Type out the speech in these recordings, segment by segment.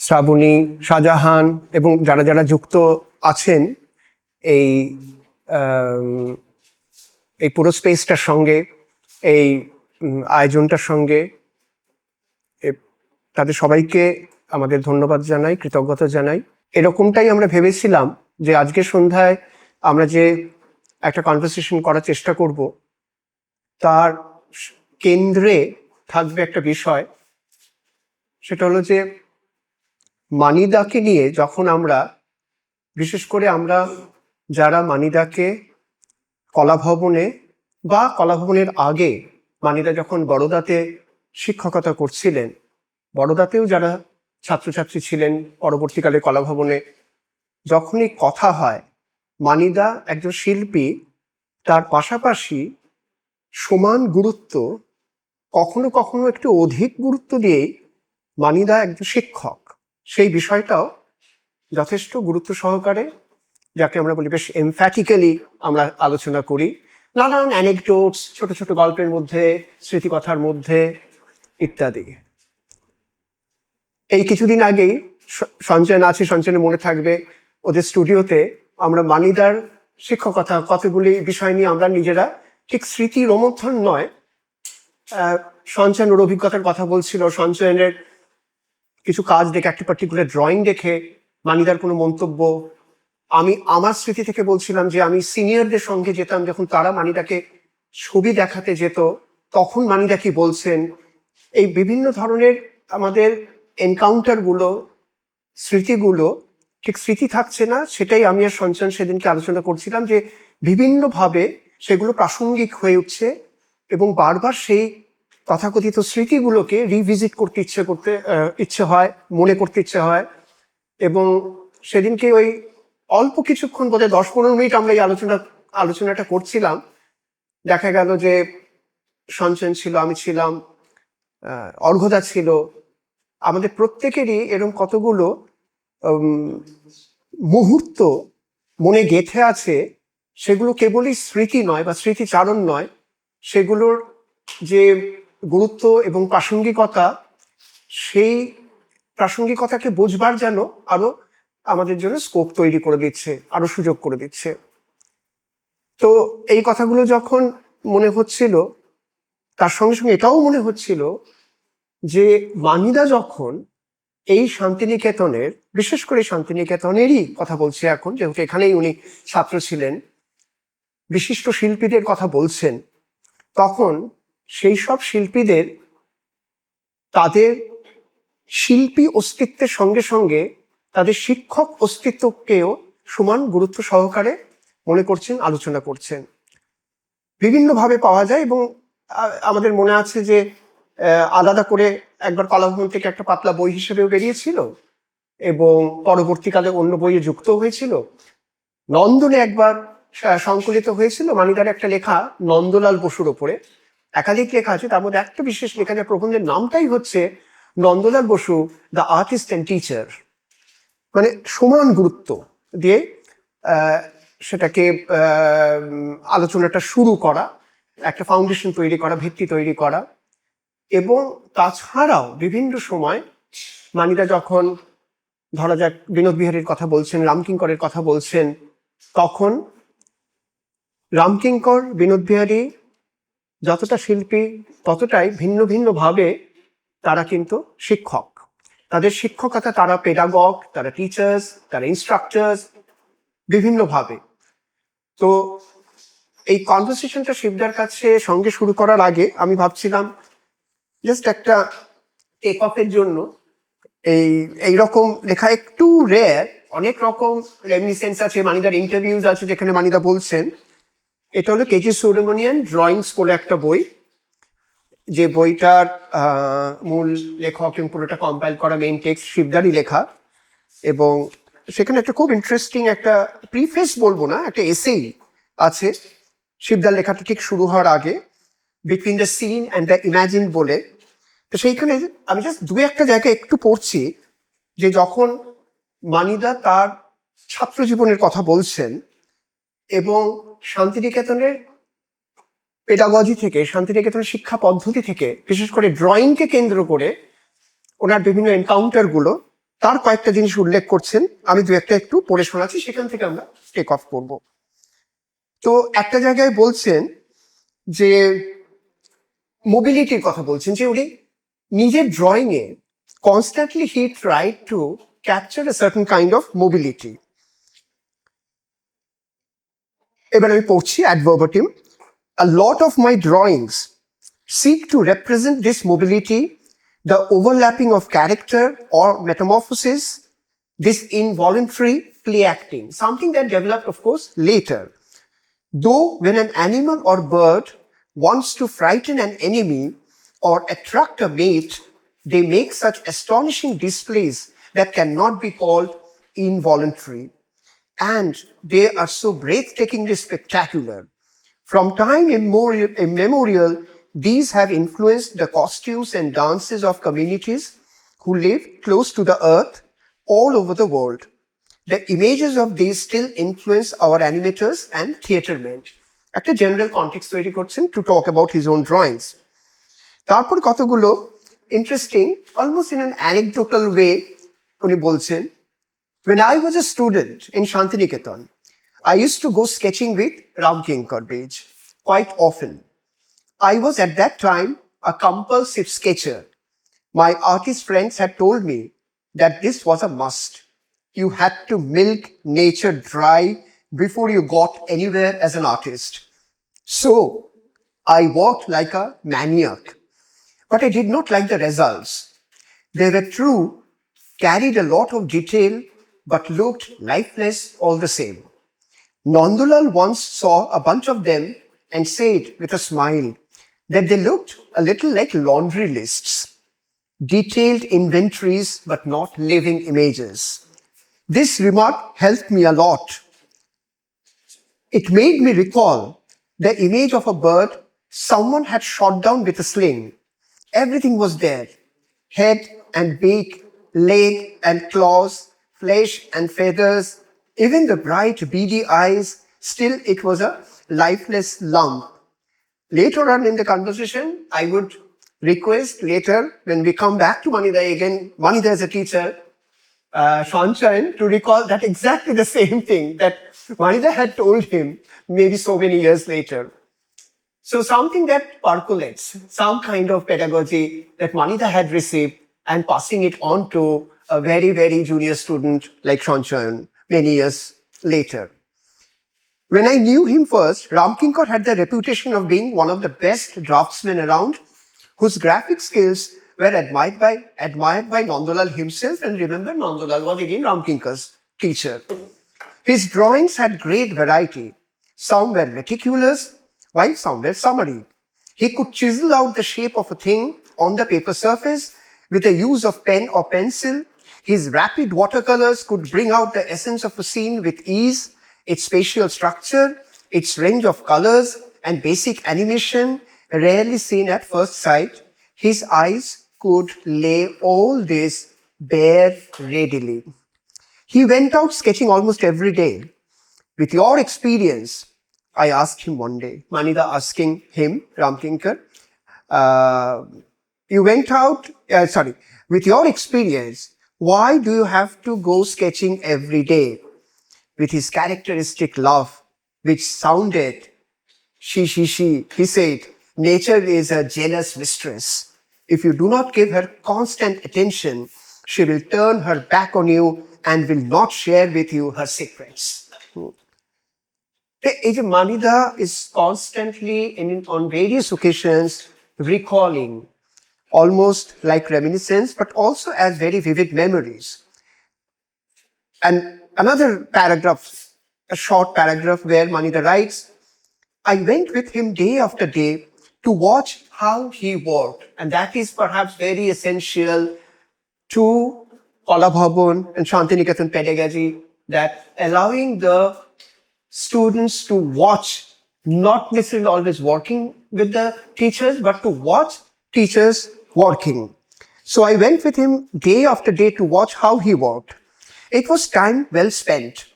শ্রাবণী, শাহজাহান এবং যারা যারা যুক্ত আছেন এই এই পুরো স্পেসটার সঙ্গে, এই আয়োজনটার সঙ্গে, তাদের সবাইকে আমাদের ধন্যবাদ জানাই, কৃতজ্ঞতা জানাই। এরকমটাই আমরা ভেবেছিলাম যে আজকের সন্ধ্যায় আমরা যে একটা কনভারসেশন করার চেষ্টা করব, তার কেন্দ্রে থাকবে একটা বিষয়। সেটা হলো যে মানিদাকে নিয়ে যখন আমরা, বিশেষ করে আমরা যারা মানিদাকে কলাভবনে বা কলাভবনের আগে মানিদা যখন বড়দাতে শিক্ষকতা করছিলেন, বড়দাতেও যারা ছাত্রছাত্রী ছিলেন, পরবর্তীকালে কলাভবনে যখনই কথা হয়, মানিদা একজন শিল্পী, তার পাশাপাশি সমান গুরুত্ব, কখনো কখনো একটু অধিক গুরুত্ব দিয়েই মানিদা একজন শিক্ষক, সেই বিষয়টাও যথেষ্ট গুরুত্ব সহকারে, যাকে আমরা বলি বেশ এমফ্যাটিক্যালি আমরা আলোচনা করি, নানান অ্যানেকডোটস, ছোট ছোট গল্পের মধ্যে, স্মৃতিকথার মধ্যে ইত্যাদি। এই কিছুদিন আগেই সঞ্চয়ন আছে, সঞ্চয়নে মনে থাকবে, ওদের স্টুডিওতে আমরা মানিদার শিক্ষকতা কতগুলি বিষয় নিয়ে আমরা নিজেরা ঠিক স্মৃতি রোমন্থন নয়, সঞ্চয়নের অভিজ্ঞতার কথা বলছিল, সঞ্চয়নের কিছু কাজ দেখে, একটা পার্টিকুলার ড্রয়িং দেখে মানিদার কোনো মন্তব্য। আমি আমার স্মৃতি থেকে বলছিলাম যে আমি সিনিয়রদের সঙ্গে যেতাম, যখন তারা মানিদাকে ছবি দেখাতে যেত, তখন মানিদা কি বলছেন। এই বিভিন্ন ধরনের আমাদের এনকাউন্টারগুলো, স্মৃতিগুলো ঠিক স্মৃতি থাকছে না, সেটাই আমি আর সঞ্চয়ন সেদিনকে আলোচনা করছিলাম, যে বিভিন্নভাবে সেগুলো প্রাসঙ্গিক হয়ে উঠছে এবং বারবার সেই তথাকথিত স্মৃতিগুলোকে রিভিজিট করতে ইচ্ছে হয়, মনে করতে ইচ্ছে হয়। এবং সেদিনকে ওই অল্প কিছুক্ষণ, বোধহয় 10-15 মিনিট আমরা এই আলোচনাটা করছিলাম, দেখা গেল যে সঞ্চয়ন ছিল, আমি ছিলাম, অর্ঘদা ছিল, আমাদের প্রত্যেকেরই এরকম কতগুলো মুহূর্ত মনে গেঁথে আছে। সেগুলো কেবলই স্মৃতি নয় বা স্মৃতিচারণ নয়, সেগুলোর যে গুরুত্ব এবং প্রাসঙ্গিকতা, সেই প্রাসঙ্গিকতাকে বোঝবার যেন আরো আমাদের জন্য স্কোপ তৈরি করে দিচ্ছে, আরো সুযোগ করে দিচ্ছে। তো এই কথাগুলো যখন মনে হচ্ছিল, তার সঙ্গে সঙ্গে এটাও মনে হচ্ছিল যে মানিদা যখন এই শান্তিনিকেতনের, বিশেষ করে শান্তিনিকেতনেরই কথা বলছে এখন, যেহেতু এখানেই উনি ছাত্র ছিলেন, বিশিষ্ট শিল্পীদের কথা বলছেন, তখন সেই সব শিল্পীদের তাদের শিল্পী অস্তিত্বের সঙ্গে সঙ্গে তাদের শিক্ষক অস্তিত্বকেও সমান গুরুত্ব সহকারে মনে করছেন, আলোচনা করছেন। বিভিন্নভাবে পাওয়া যায় এবং আমাদের মনে আছে যে আলাদা করে একবার কলাভবন থেকে একটা পাতলা বই হিসেবেও বেরিয়েছিল এবং পরবর্তীকালে অন্য বইয়ে যুক্ত হয়েছিল। নন্দনে একবার সংকলিত হয়েছিল মানিদার একটা লেখা নন্দলাল বসুর ওপরে, একাধিক লেখা আছে, তার মধ্যে একটা বিশেষ লেখা, যে প্রবন্ধের নামটাই হচ্ছে Nandalal Bose the artist and teacher. মানে সমান গুরুত্ব দিয়ে সেটাকে আলোচনাটা শুরু করা, একটা ফাউন্ডেশন তৈরি করা, ভিত্তি তৈরি করা। এবং তাছাড়াও বিভিন্ন সময় মানিদা যখন, ধরা যাক, বিনোদ বিহারীর কথা বলছেন, রামকিঙ্করের কথা বলছেন, তখন রামকিঙ্কর, বিনোদ বিহারী যতটা শিল্পী, ততটাই ভিন্ন ভিন্ন ভাবে তারা কিন্তু শিক্ষক। তাদের শিক্ষকতা, তারা পেডাগগ, তারা টিচার্স, তারা ইনস্ট্রাক্টার্স, বিভিন্নভাবে। তো এই কনভারসেশনটা শিবদার কাছে সঙ্গে শুরু করার আগে আমি ভাবছিলাম জাস্ট একটা টেক অফের জন্য, এইরকম লেখা একটু রেয়ার, অনেক রকম রেমিনিসেন্স আছে, মানিদার ইন্টারভিউজ আছে যেখানে মানিদা বলছেন। এটা হলো কেজি সুব্রমণিয়ান ড্রয়িংস বলে একটা বই, যে বইটার মূল লেখক এবং পুরোটা কম্পাইল করা মেইন টেক্সট শিবদারই লেখা। এবং সেখানে একটা খুব ইন্টারেস্টিং একটা প্রিফেস বলবো না, একটা এসেই আছে শিবদার লেখাটা ঠিক শুরু হওয়ার আগে, between the scene and the imagine বলে। তো সেইখানে আমি জাস্ট দু একটা জায়গায় একটু পড়ছি, যে যখন মানিদা তার ছাত্র জীবনের কথা বলছেন এবং শান্তিনিকেতনের পেডাগজি থেকে, শান্তিনিকেতনের শিক্ষা পদ্ধতি থেকে, বিশেষ করে ড্রয়িংকে কেন্দ্র করে ওনার বিভিন্ন এনকাউন্টারগুলো, তার কয়েকটা জিনিস উল্লেখ করছেন, আমি দু একটা একটু পড়ে শোনাচ্ছি, সেখান থেকে আমরা টেক অফ করব। তো একটা জায়গায় বলছেন যে মোবিলিটির কথা বলছেন, যে উনি নিজের drawing A constantly he try to capture a certain kind of mobility. এবার আমি পড়ছি অ্যাডভার্বাটিম। A lot of my drawings seek to represent this mobility, the overlapping of character or metamorphosis, this involuntary play acting, something that developed, of course, later. Though when an animal or bird wants to frighten an enemy or attract a mate, they make such astonishing displays that cannot be called involuntary. And they are so breathtakingly spectacular. From time immemorial, these have influenced the costumes and dances of communities who live close to the earth all over the world. The images of these still influence our animators and theatre men. একটা general context তৈরি করছেন to talk about his own drawings. তারপর কতগুলো interesting, almost in an anecdotal way, উনি বলছেন, when I was a student in Shantiniketan, I used to go sketching with Ram Kinkar quite often. I was at that time a compulsive sketcher. My artist friends had told me that this was a must. You had to milk nature dry before you got anywhere as an artist. So I worked like a maniac, but I did not like the results. They were true, carried a lot of detail, but looked lifeless all the same. Nandulal once saw a bunch of them and said with a smile that they looked a little like laundry lists, detailed inventories but not living images. This remark helped me a lot. It made me recall the image of a bird someone had shot down with a sling. Everything was there: head and beak, leg and claws, flesh and feathers, even the bright beady eyes. Still, it was a lifeless lump. Later on in the conversation, I would request later, when we come back to Manida again, Manida as a teacher, Sunshine, to recall that exactly the same thing that Manida had told him maybe so many years later. So something that percolates, some kind of pedagogy that Manida had received and passing it on to a very, very junior student like Sunshine many years later. When I knew him first, Ram Kinkar had the reputation of being one of the best draftsmen around, whose graphic skills were admired by Nandulal himself. And remember, Nandulal was again Ram Kinkar's teacher. His drawings had great variety. Some were meticulous, while some were summary. He could chisel out the shape of a thing on the paper surface with the use of pen or pencil. His rapid watercolors could bring out the essence of a scene with ease, its spatial structure, its range of colors, and basic animation, rarely seen at first sight. His eyes could lay all this bare readily. He went out sketching almost every day. With your experience, I asked him one day, Manida asking him, Ram Kinkar, with your experience, why do you have to go sketching every day? With his characteristic laugh, which sounded she, he said, nature is a jealous mistress. If you do not give her constant attention, she will turn her back on you and will not share with you her secrets. Manida is constantly, on various occasions, recalling, almost like reminiscence, but also as very vivid memories. And another paragraph, a short paragraph where Manida writes, I went with him day after day to watch how he worked. And that is perhaps very essential to Kalabhavan and Shantiniketan pedagogy, that allowing the students to watch, not necessarily always working with the teachers, but to watch teachers working. So I went with him day after day to watch how he worked. It was time well spent.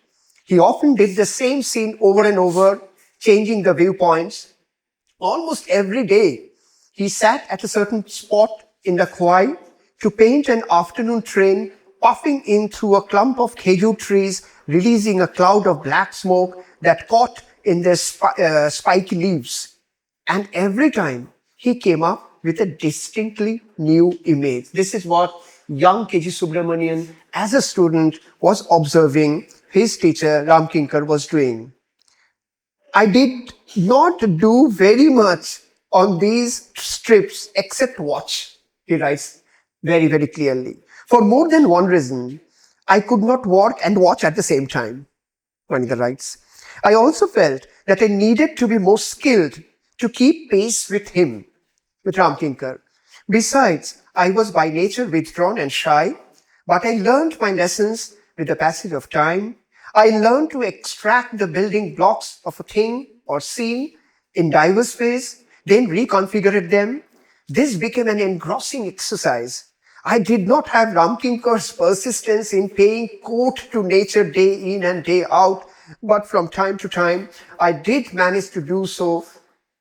He often did the same scene over and over, changing the viewpoints. Almost every day, he sat at a certain spot in the Khwai to paint an afternoon train puffing in through a clump of khejur trees, releasing a cloud of black smoke that caught in their spiky leaves. And every time he came up with a distinctly new image. This is what young K.G. Subramanian, as a student, was observing his teacher Ram Kinkar was doing. I did not do very much on these strips except watch, he writes very, very clearly. For more than one reason, I could not work and watch at the same time, Manika writes. I also felt that I needed to be more skilled to keep pace with him, with Ram Kinkar. Besides, I was by nature withdrawn and shy, but I learned my lessons with the passage of time. I learned to extract the building blocks of a thing or scene in diverse ways, then reconfigure them. This became an engrossing exercise. I did not have Ram Kinkar's persistence in paying court to nature day in and day out, but from time to time, I did manage to do so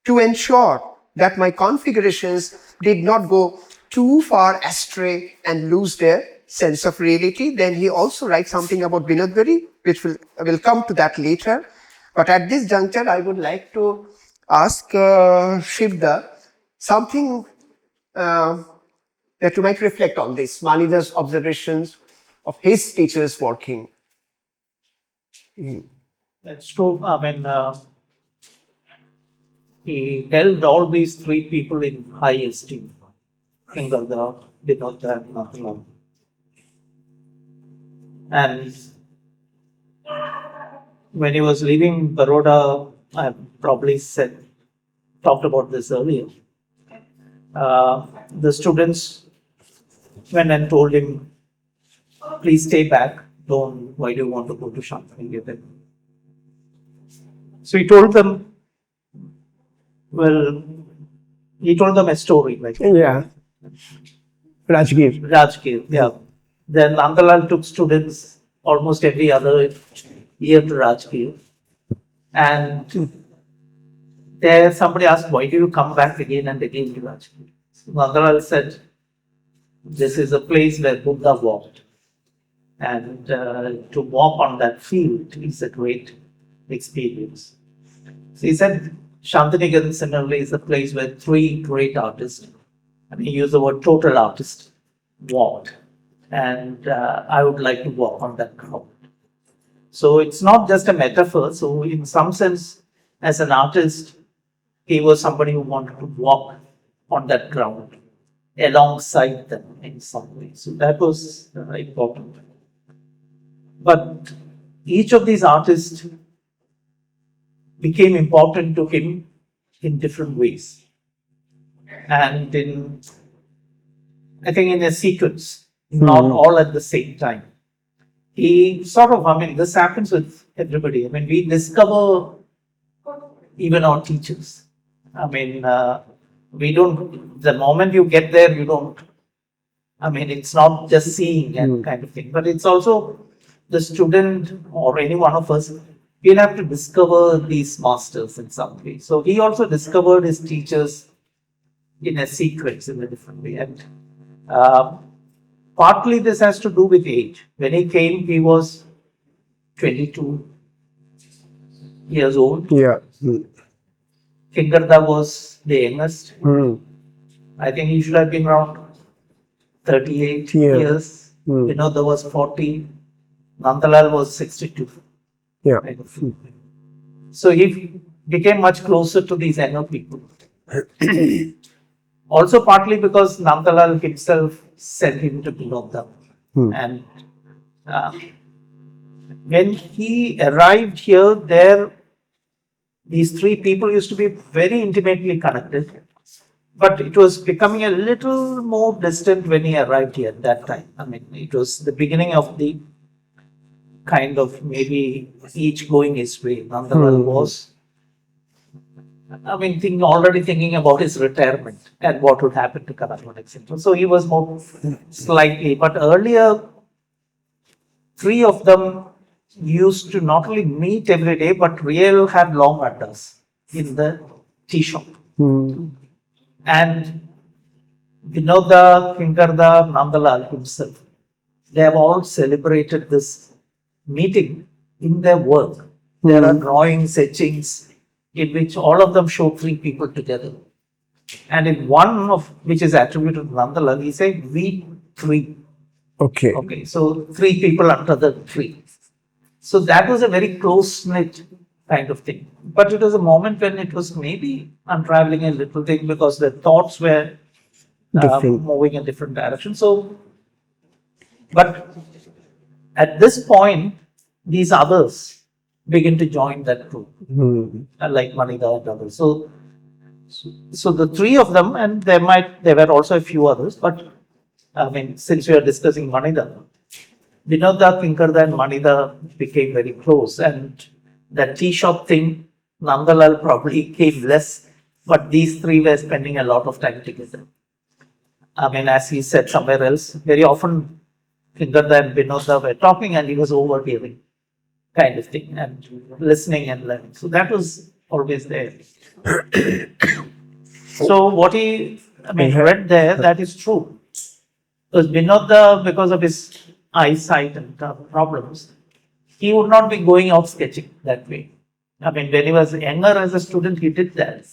to ensure that my configurations did not go too far astray and lose their sense of reality. Then he also writes something about Binodbari, which will come to that later. But at this juncture, I would like to ask Shivda something that you might reflect on this, Manida's observations of his teachers working. That's true. I mean, he held all these three people in high esteem. Kingarda, Vinodda, and Nathalam. And when he was leaving Baroda, I probably talked about this earlier. The students went and told him, please stay back. Why do you want to go to Shantiniketan? So he told them, a story. Yeah. Rajgir, yeah. Then Nandalal took students almost every other year to Rajgir. And there somebody asked, why do you come back again and again to Rajgir? So Nandalal said, this is a place where Buddha walked. And to walk on that field is a great experience. So he said, Shantiniketan similarly is a place where three great artists, and he used the word total artist, walked. And I would like to walk on that ground. So it's not just a metaphor. So in some sense, as an artist, he was somebody who wanted to walk on that ground alongside them in some way. So that was important. But each of these artists became important to him in different ways. And I think in a sequence, not all at the same time. He sort of, this happens with everybody. We discover even our teachers. We don't, the moment you get there, you don't, it's not just seeing and kind of thing, but it's also the student or any one of us, we'll have to discover these masters in some way. So he also discovered his teachers in a sequence in a different way. And partly this has to do with age. When he came, he was 22 years old. Yeah. Kingarda was the youngest. I think he should have been around 38 years. Vinodda was 40. Nandalal was 62. Yeah. So he became much closer to these younger people. Also partly because Nandalal himself sent him to Vinodda. And when he arrived here, these three people used to be very intimately connected. But it was becoming a little more distant when he arrived here at that time. It was the beginning of the kind of maybe each going his way. Nandalal was, already thinking about his retirement and what would happen to Kalapan, etc. So he was more slightly, but earlier, three of them used to not only meet every day, but really have long addas in the tea shop. And Vinodda, Kingarda, Nandalal himself they have all celebrated this meeting in their work. There are drawings, etchings, in which all of them show three people together. And in one of which is attributed to Nandalal, he said, "We three." Okay. Okay, so three people under the tree. So that was a very close-knit kind of thing. But it was a moment when it was maybe unraveling a little thing because the thoughts were Different. moving in different directions. So, but at this point, these others begin to join that group, like Manida and others. So the three of them, and there were also a few others, but I mean, since we are discussing Manida, Vinodda, Kinkarda and Manida became very close, and the tea shop thing, Nandalal probably came less, but these three were spending a lot of time together. I mean, as he said somewhere else, very often Kinkarda and Vinodda were talking and he was overhearing, kind of thing, and listening and learning. So that was always there. So what he, read there, that is true. Because Vinodda, because of his eyesight and problems, he would not be going out sketching that way. I mean, when he was younger as a student, he did that.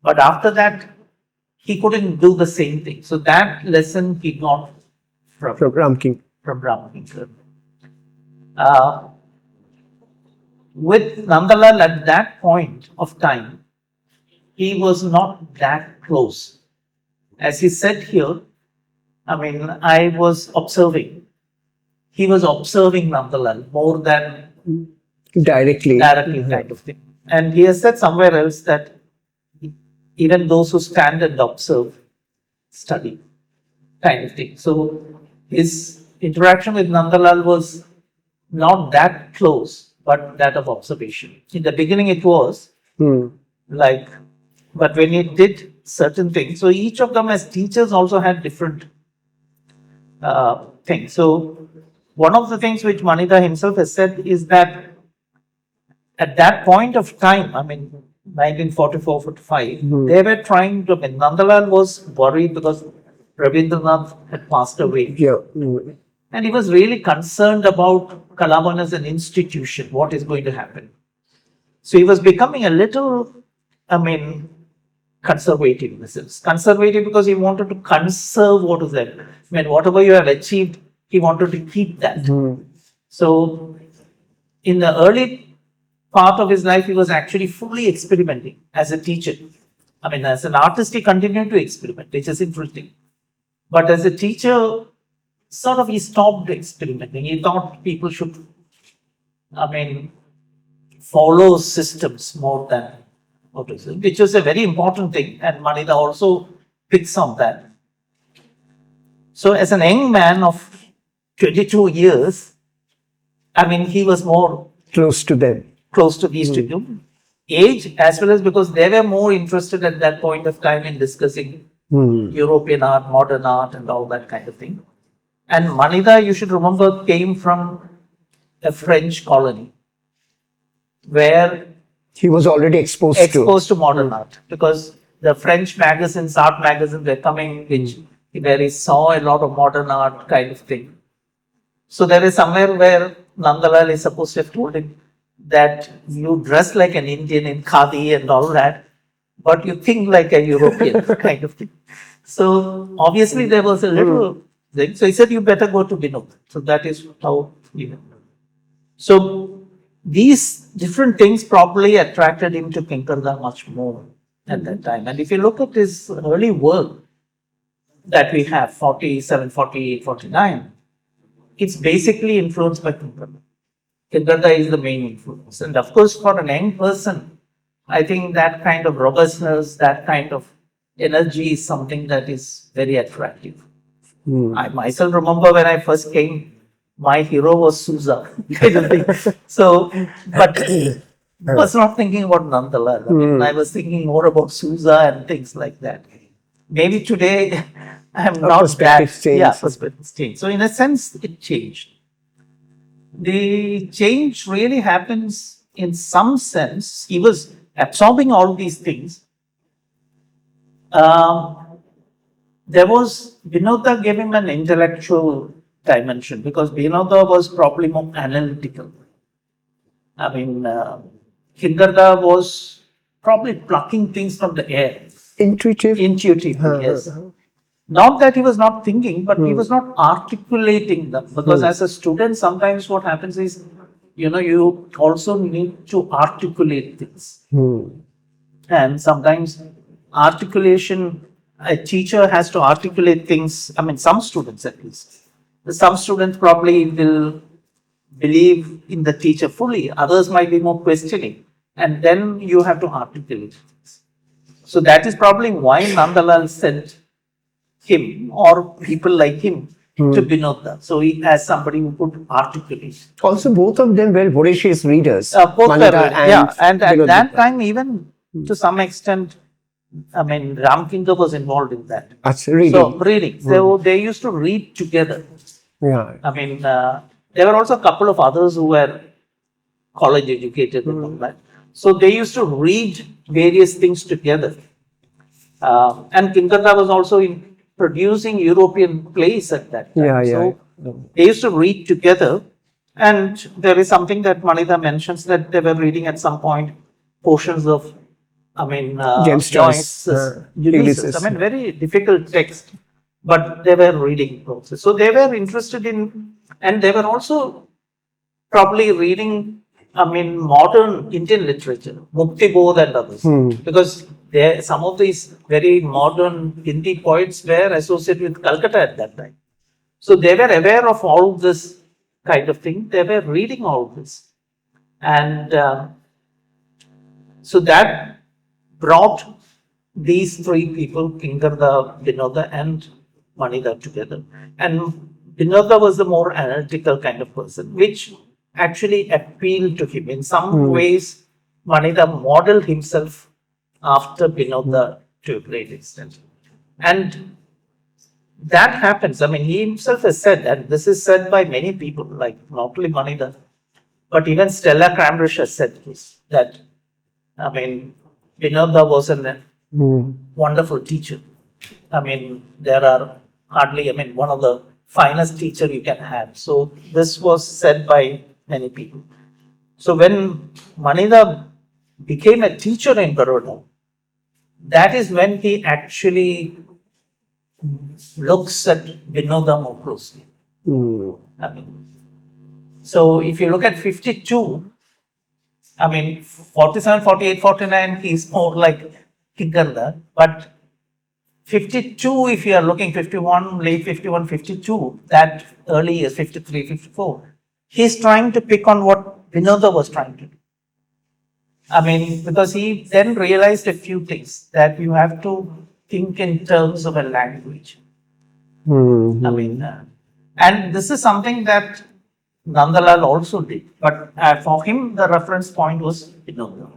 But after that, he couldn't do the same thing. So that lesson he got from Ram King. Kinkar. With Nandalal at that point of time, he was not that close. As he said here, I was observing. He was observing Nandalal more than Directly. kind of thing. And he has said somewhere else that even those who stand and observe study, kind of thing. So his interaction with Nandalal was not that close, but that of observation. In the beginning, it was but when he did certain things, so each of them as teachers also had different things. So one of the things which Manida himself has said is that at that point of time, 1944-45, they were trying to, Nandalal was worried because Rabindranath had passed away. Yeah. And he was really concerned about Kalavan as an institution, what is going to happen. So he was becoming a little, conservative in the sense. Conservative because he wanted to conserve what is there. Whatever you have achieved, he wanted to keep that. So in the early part of his life, he was actually fully experimenting as a teacher. As an artist, he continued to experiment, which is interesting. But as a teacher, sort of he stopped experimenting. He thought people should, follow systems more than which was a very important thing. And Manida also picks on that. So as an young man of 22 years, he was more Close to them. Close to these two. Age, as well as because they were more interested at that point of time in discussing European art, modern art, and all that kind of thing. And Manida, you should remember, came from a French colony where he was already exposed to modern art, because the French magazines, art magazines were coming, where he saw a lot of modern art kind of thing. So there is somewhere where Nandalal is supposed to have told him that you dress like an Indian in khadi and all that, but you think like a European kind of thing. So obviously there was a little thing. So he said, you better go to Vinod. So that is how he went. So these different things probably attracted him to Kinkarda much more at that time. And if you look at his early work that we have, 47, 48, 49, it's basically influenced by Kinkarda. Kinkarda is the main influence. And of course, for an young person, I think that kind of robustness, that kind of energy is something that is very attractive. I myself remember when I first came, my hero was Sousa. So, but I was not thinking about Nandalal. I was thinking more about Sousa and things like that. Maybe today I'm not perspective that. changed. Yeah, perspective changed. So in a sense, it changed. The change really happens in some sense. He was absorbing all these things. There was, Vinodda gave him an intellectual dimension because Binoda was probably more analytical. I mean, Kinderda was probably plucking things from the air. Intuitively, yes. Not that he was not thinking, but he was not articulating them. Because as a student, sometimes what happens is, you also need to articulate things. And sometimes articulation, a teacher has to articulate things. I mean, some students at least. Some students probably will believe in the teacher fully. Others might be more questioning. And then you have to articulate things. So that is probably why Nandalal sent him or people like him to Binoda. So he has somebody who could articulate. Also, both of them were voracious readers. Both were, and at Binoda. that time, even to some extent, I mean, Ramkinder was involved in that. Reading. So reading. So they used to read together. Yeah. I mean, there were also a couple of others who were college educated and all that. So they used to read various things together. And Kinderda was also producing European plays at that time. So they used to read together. And there is something that Manida mentions that they were reading at some point portions of, James Joyce's Ulysses. I mean, very difficult text, but they were reading process. So they were interested in, and they were also probably reading, modern Indian literature, Mukti Bodh and others, because some of these very modern Hindi poets were associated with Calcutta at that time. So they were aware of all this kind of thing. They were reading all this. And so that brought these three people, Kinderda, Binoda and Manida together. And Binoda was the more analytical kind of person, which actually appealed to him. In some ways, Manida modeled himself after Binoda to a great extent. And that happens. I mean, he himself has said, and this is said by many people, like not only Manida, but even Stella Crambrish has said this, that, Binoda was a wonderful teacher. There are hardly, one of the finest teacher you can have. So this was said by many people. So when Manida became a teacher in Baroda, that is when he actually looks at Binoda more closely. So if you look at 52, 47, 48, 49, he's more like Kinderda. But 52, if you are looking 51, late 51, 52, that early years, 53, 54, he's trying to pick on what Binoda was trying to do. Because he then realized a few things, that you have to think in terms of a language. And this is something that Nandalal also did. But for him, the reference point was Binoda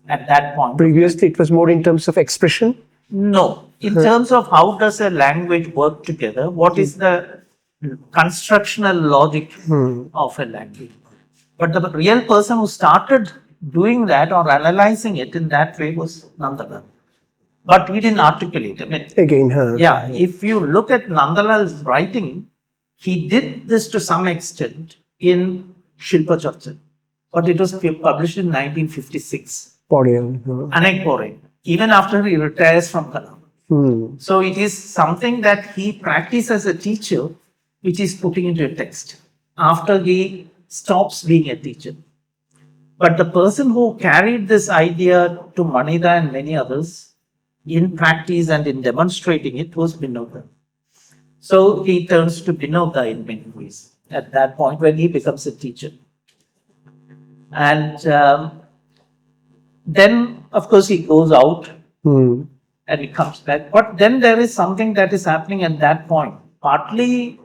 at that point. Previously, it was more in terms of expression? No. In terms of how does a language work together, what is the constructional logic of a language? But the real person who started doing that or analyzing it in that way was Nandalal. But he didn't articulate it. If you look at Nandalal's writing, he did this to some extent in Shilpa Charcha. But it was published in 1956. Anek Pore, even after he retires from Kalam. So it is something that he practiced as a teacher, which is putting into a text after he stops being a teacher. But the person who carried this idea to Manida and many others in practice and in demonstrating it was Binoda. So he turns to Binoda in many ways at that point when he becomes a teacher. And then, of course, he goes out and he comes back. But then there is something that is happening at that point. Partly,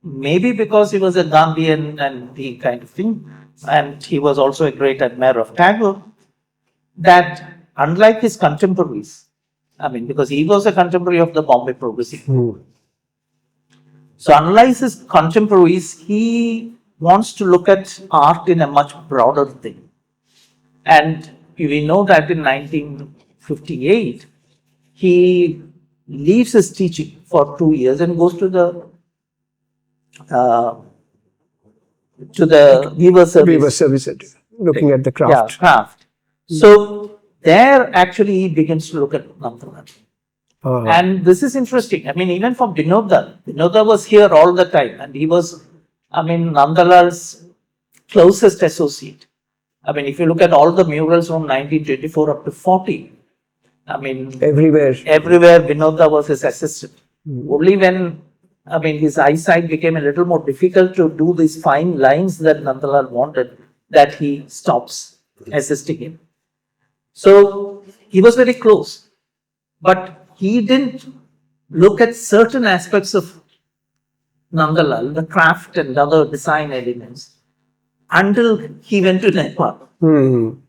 maybe because he was a Gandhian and the kind of thing, and he was also a great admirer of Tagore, that unlike his contemporaries, because he was a contemporary of the Bombay Progressive movement. So unlike his contemporaries, he wants to look at art in a much broader thing. And we know that in 1958, he leaves his teaching for 2 years and goes to the uh, to the weaver service. Weaver service center, looking at the Yeah, craft. craft. So there actually he begins to look at Nandalal. And this is interesting. I mean, even for Binodar was here all the time, and he was, I mean, Nandalal's closest associate. I mean, if you look at all the murals from 1924 up to 40, I mean, everywhere Binodar was his assistant. Only when, I mean, his eyesight became a little more difficult to do these fine lines that Nandalal wanted, that he stops assisting him. So he was very close, but he didn't look at certain aspects of Nandalal, the craft and other design elements, until he went to Nepal.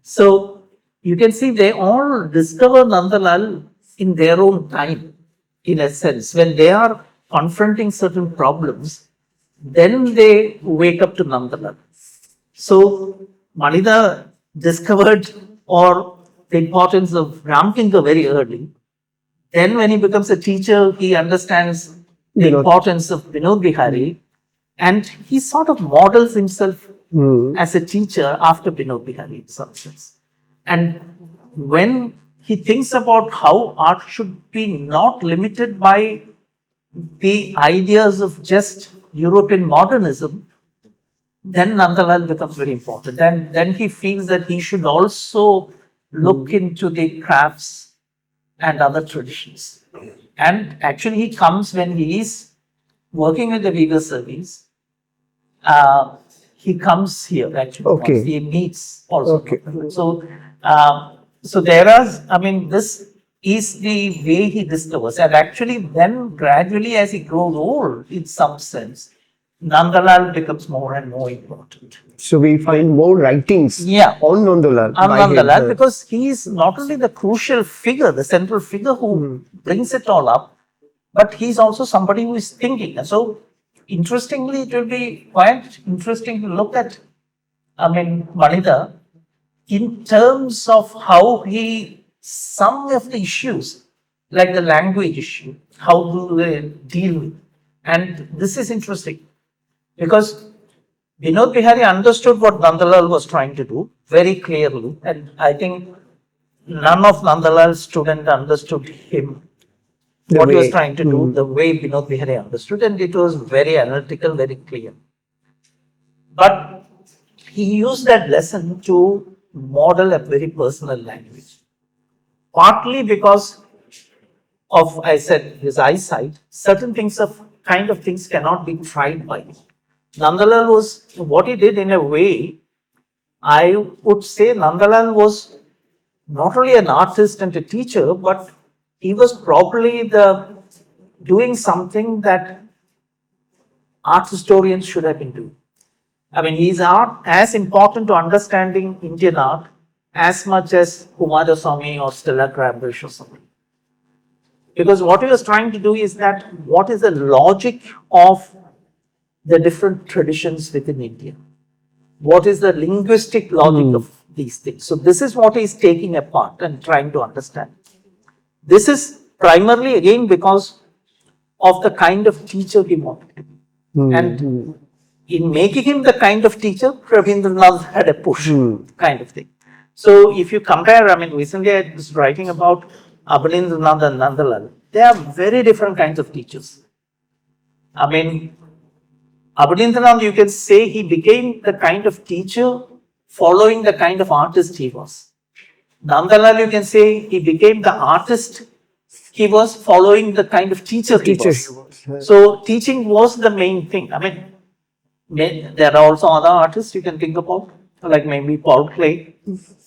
So you can see they all discover Nandalal in their own time, in a sense. When they are confronting certain problems, then they wake up to Nandalal. So Manida discovered or the importance of Ramkinga very early. Then when he becomes a teacher, he understands the importance of Vinod Bihari, and he sort of models himself as a teacher after Vinod Bihari in some sense. And when he thinks about how art should be not limited by the ideas of just European modernism, then Nandalal becomes very important. And then he feels that he should also look into the crafts and other traditions. And actually, he comes when he is working with the weaver service. He comes here actually. Okay. Once he meets also. Okay. So, so there are. I mean, this is the way he discovers, and actually, then gradually, as he grows old, in some sense, Nandalal becomes more and more important. So we find more writings on Nandalal. Nandalal, because he is not only the crucial figure, the central figure who brings it all up, but he is also somebody who is thinking. And so, interestingly, it will be quite interesting to look at, I mean, Manida, in terms of how he, some of the issues, like the language issue, how do they deal with. And this is interesting, because Vinod Bihari understood what Nandalal was trying to do very clearly, and I think none of Nandalal's students understood him, what he was trying to do, the way Vinod Bihari understood, and it was very analytical, very clear. But he used that lesson to model a very personal language, partly because of, I said, his eyesight. Certain things kind of things cannot be tried by him. Nandalal was, what he did in a way, I would say Nandalal was not only an artist and a teacher, but he was probably doing something that art historians should have been doing. I mean, his art as important to understanding Indian art as much as Kumaraswamy or Stella Crabrish or something. Because what he was trying to do is that what is the logic of the different traditions within India? What is the linguistic logic of these things? So this is what he is taking apart and trying to understand. This is primarily again because of the kind of teacher he wanted to be. And in making him the kind of teacher, Rabindranath had a push kind of thing. So if you compare, I mean, recently I was writing about Abanindranath and Nandalal. They are very different kinds of teachers. I mean, Abanindranath, you can say he became the kind of teacher following the kind of artist he was. Nandalal, you can say he became the artist he was following the kind of teacher he was. So teaching was the main thing. I mean, there are also other artists you can think about, like maybe Paul Klee,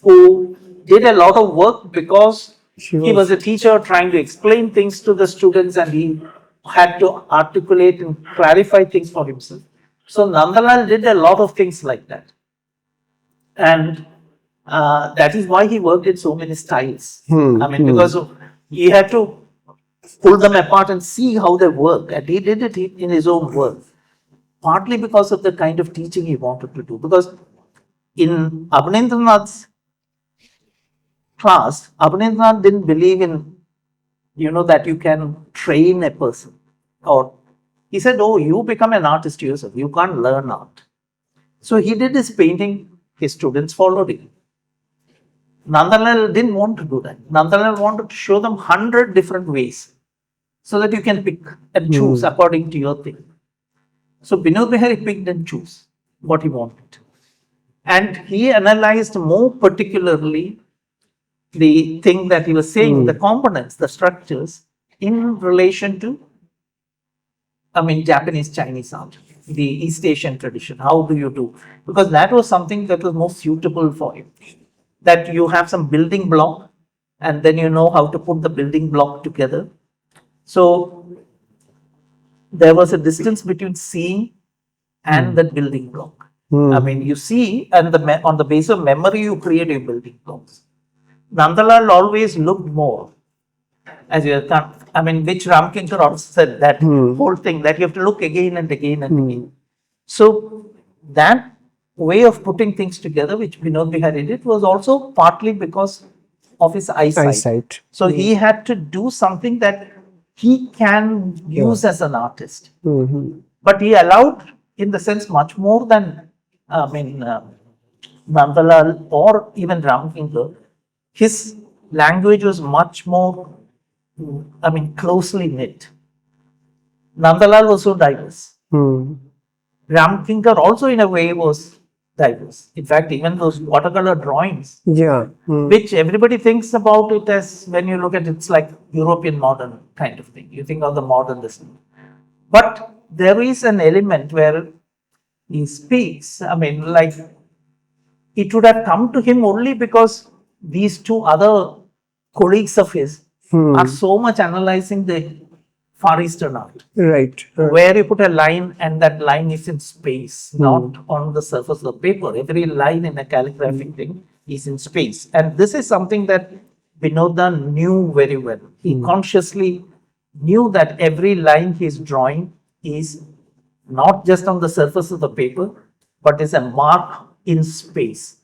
who did a lot of work because he was a teacher trying to explain things to the students, and he had to articulate and clarify things for himself. So Nandalal did a lot of things like that. And that is why he worked in so many styles. I mean, because he had to pull them apart and see how they work. And he did it in his own work. Partly because of the kind of teaching he wanted to do. Because in Abanindranath's class, Abanindranath didn't believe in, that you can train a person or He said, oh, you become an artist yourself. You can't learn art. So he did his painting. His students followed him. Nandalal didn't want to do that. Nandalal wanted to show them 100 different ways so that you can pick and choose according to your thing. So Binod Bihari picked and chose what he wanted. And he analyzed more particularly the thing that he was saying, the components, the structures in relation to, Japanese, Chinese art, the East Asian tradition. How do you do? Because that was something that was more suitable for him. That you have some building block and then you know how to put the building block together. So there was a distance between seeing and that building block. You see, and on the basis of memory, you create your building blocks. Nandalal always looked more, as you which Ramkinkar also said, that whole thing, that you have to look again and again and again. So that way of putting things together, which Binod Bihari did, was also partly because of his eyesight. So he had to do something that he can use as an artist. But he allowed, in the sense, much more than Nandalal or even Ramkinkar. His language was much more, closely knit. Nandalal was so diverse. Ramkinkar also, in a way, was diverse. In fact, even those watercolor drawings, which everybody thinks about it as, when you look at it, it's like European modern kind of thing. You think of the modernism. But there is an element where he speaks, it would have come to him only because these two other colleagues of his are so much analyzing the Far Eastern art. Right. Where you put a line and that line is in space, not on the surface of the paper. Every line in a calligraphic thing is in space. And this is something that Binoda knew very well. He consciously knew that every line he's drawing is not just on the surface of the paper, but is a mark in space.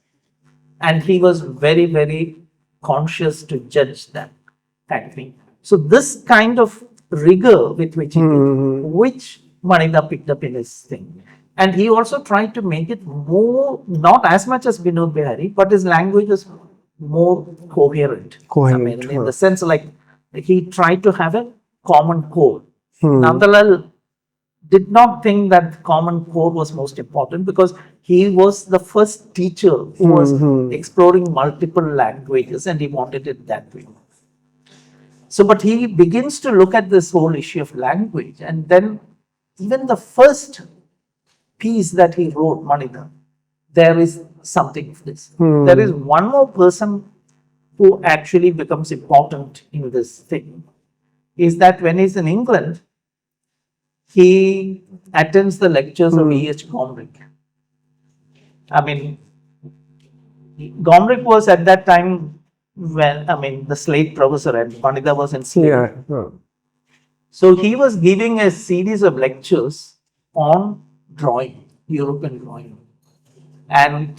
And he was very, very conscious to judge that kind of thing. So this kind of rigor with which he did, which Manida picked up in his thing. And he also tried to make it more, not as much as Binod Bihari, but his language was more coherent. In the sense, like, he tried to have a common core. Nandalal did not think that common core was most important because he was the first teacher who was exploring multiple languages and he wanted it that way. So, but he begins to look at this whole issue of language, and then even the first piece that he wrote, Manida, there is something of this. There is one more person who actually becomes important in this thing, is that when he's in England, he attends the lectures of E.H. Gombrich. Gombrich was at that time when, the Slade professor, and Manida was in Slade. So he was giving a series of lectures on drawing, European drawing. And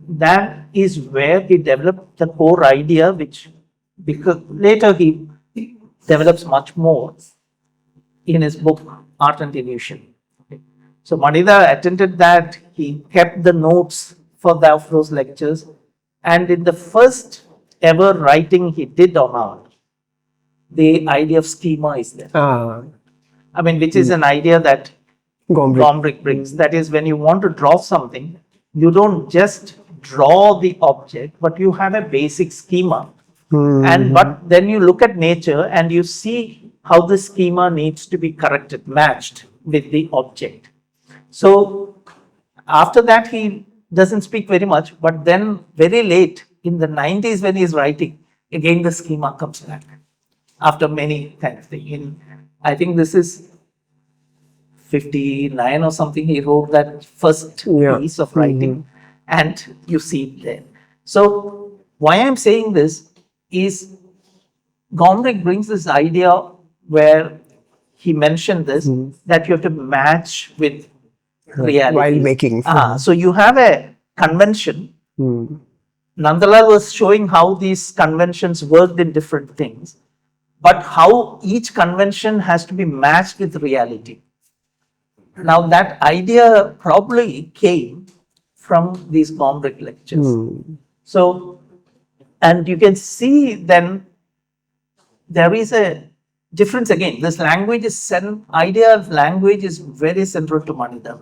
that is where he developed the core idea, which, because later he develops much more in his book, Art and Illusion. So Manida attended that, he kept the notes for those lectures. And in the first ever writing he did on art, the idea of schema is there. Which is an idea that Gombrich brings. That is, when you want to draw something, you don't just draw the object, but you have a basic schema. But then you look at nature and you see how the schema needs to be corrected, matched with the object. So after that, he doesn't speak very much, but then very late in the 90s when he's writing, again the schema comes back after many kind of thing. I think this is 59 or something, he wrote that first piece of writing, and you see it there. So why I'm saying this is Gombrich brings this idea where he mentioned this, that you have to match with reality. While making. So you have a convention. Nandalal was showing how these conventions worked in different things. but how each convention has to be matched with reality. Now, that idea probably came from these Gombrich lectures. So, and you can see then there is a difference again. This language is idea of language is very central to Manida,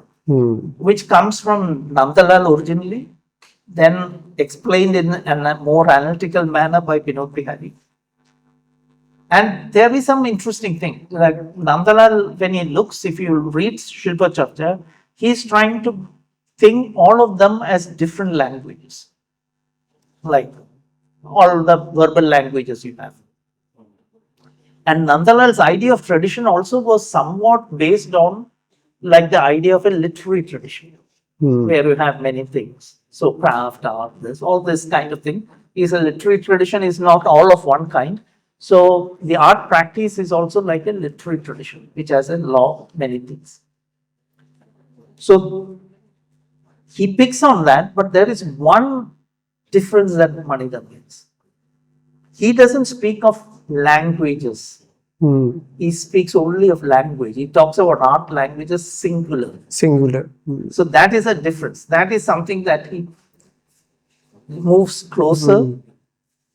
which comes from Nandalal originally, then explained in a more analytical manner by Binod Bihari. And there is some interesting thing. Like Nandalal, when he looks, if you read Shilpa Charcha, he's trying to think all of them as different languages, like all the verbal languages you have. And Nandalal's idea of tradition also was somewhat based on like the idea of a literary tradition, where you have many things. So craft, art, all this kind of thing is a literary tradition, is not all of one kind. So the art practice is also like a literary tradition, which has a law of many things. So he picks on that, but there is one difference that Manida brings. He doesn't speak of languages. He speaks only of language. He talks about art languages singular. So that is a difference. That is something that he moves closer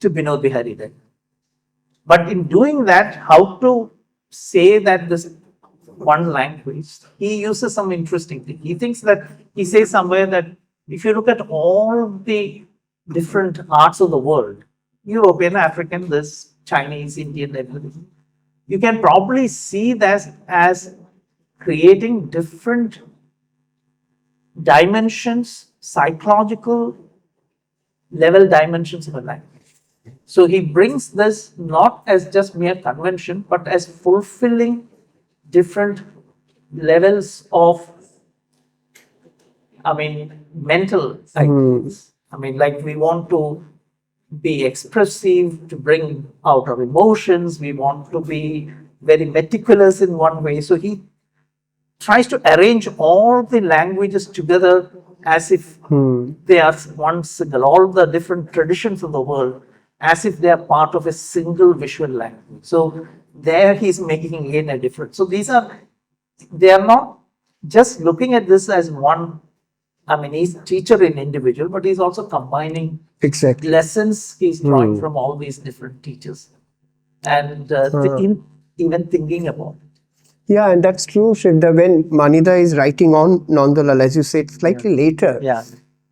to Binod Bihari then. But in doing that, how to say that this one language, he uses some interesting thing. He thinks that, he says somewhere that if you look at all the different arts of the world, European, African, this, Chinese, Indian, everything, you can probably see that as creating different dimensions, psychological level dimensions of a language. So he brings this not as just mere convention, but as fulfilling different levels of, mental ideas. Like we want to be expressive, to bring out our emotions. We want to be very meticulous in one way. So he tries to arrange all the languages together as if they are one single, all the different traditions of the world, as if they are part of a single visual language. So there he's making again a difference. So they are not just looking at this as one. He's teacher in individual, but he's also combining lessons he's drawing from all these different teachers, and even thinking about it. Yeah, and that's true, Shraddha. When Manida is writing on Nandalal, as you said, slightly later,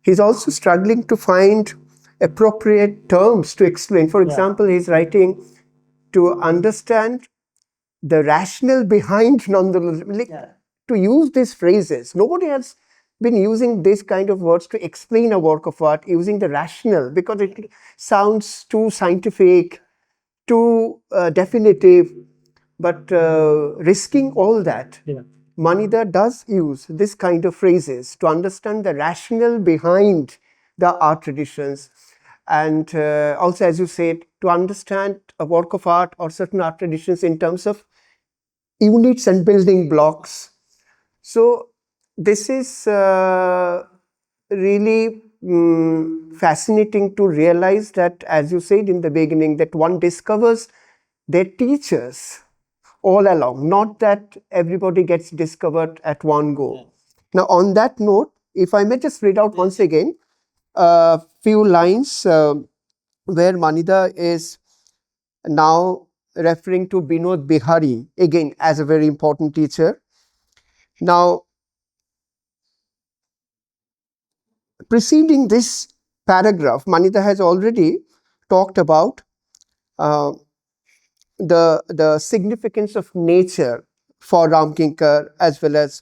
he's also struggling to find appropriate terms to explain. For example, he's writing to understand the rationale behind Nandalal. To use these phrases, nobody has been using this kind of words to explain a work of art, using the rationale, because it sounds too scientific, too definitive. But risking all that, Manida does use this kind of phrases to understand the rationale behind the art traditions, and also, as you said, to understand a work of art or certain art traditions in terms of units and building blocks. So this is really fascinating to realize that, as you said in the beginning, that one discovers their teachers all along, not that everybody gets discovered at one go. Now, on that note, if I may just read out once again a few lines where Manida is now referring to Binod Bihari, again as a very important teacher. Now, preceding this paragraph, Manida has already talked about the significance of nature for Ramkinkar as well as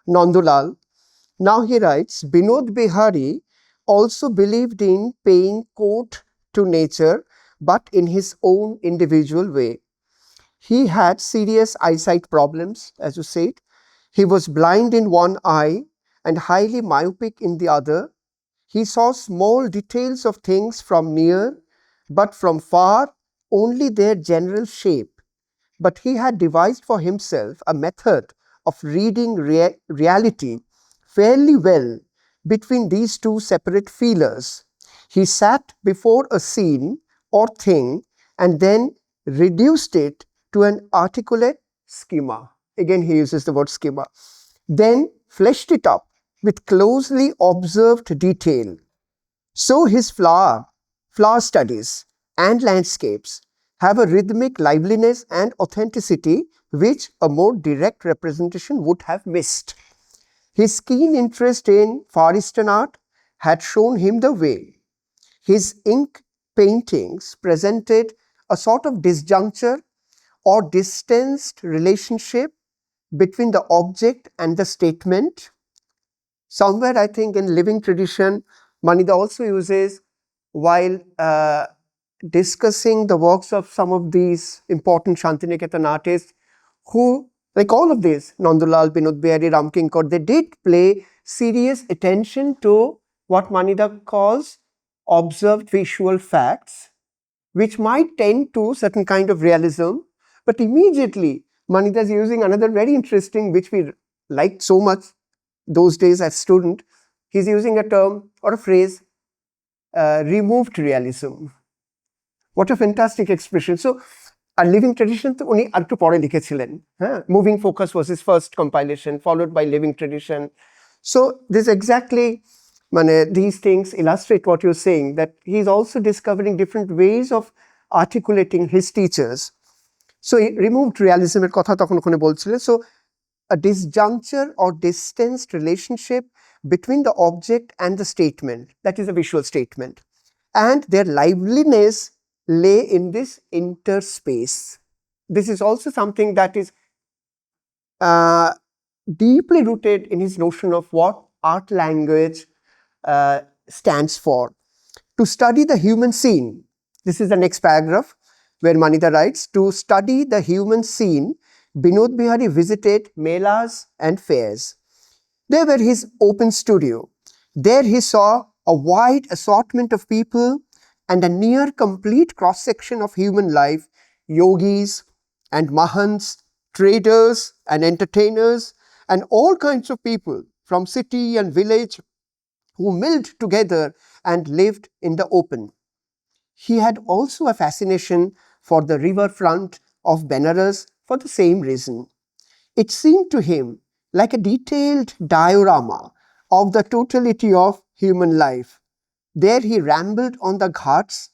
Nandulal. Now he writes, Binod Bihari also believed in paying court to nature, but in his own individual way. He had serious eyesight problems, as you said. He was blind in one eye and highly myopic in the other. He saw small details of things from near, but from far only their general shape. But he had devised for himself a method of reading reality fairly well between these two separate feelers. He sat before a scene or thing and then reduced it to an articulate schema. Again, he uses the word schema. Then fleshed it up with closely observed detail. So his flower studies and landscapes have a rhythmic liveliness and authenticity which a more direct representation would have missed. His keen interest in Far Eastern art had shown him the way. His ink paintings presented a sort of disjuncture or distanced relationship between the object and the statement. Somewhere, I think, in living tradition, Manida also uses, while discussing the works of some of these important Shantiniketan artists, who, like all of these, Nandulal, Binod Bihari, Ramkinkar, they did play serious attention to what Manida calls observed visual facts, which might tend to certain kind of realism, but immediately Manida is using another very interesting, which we liked so much those days as student. He's using a term or a phrase, removed realism. What a fantastic expression. So, a living tradition to uni arekটু পরে লিখেছিলেন, হ্যাঁ, moving focus was his first compilation, followed by living tradition. So this exactly, these things illustrate what you're saying, that he's also discovering different ways of articulating his teachers. So removed realism এর কথা তখন ওখানে বলছিলেন. So a disjuncture or distanced relationship between the object and the statement, that is a visual statement, and their liveliness lay in this interspace. This is also something that is deeply rooted in his notion of what art language stands for. To study the human scene, this is the next paragraph where Manida writes, to study the human scene, Binod Bihari visited melas and fairs. They were his open studio. There he saw a wide assortment of people and a near complete cross-section of human life, yogis and mahants, traders and entertainers, and all kinds of people from city and village who milled together and lived in the open. He had also a fascination for the riverfront of Benares for the same reason. It seemed to him like a detailed diorama of the totality of human life. There he rambled on the ghats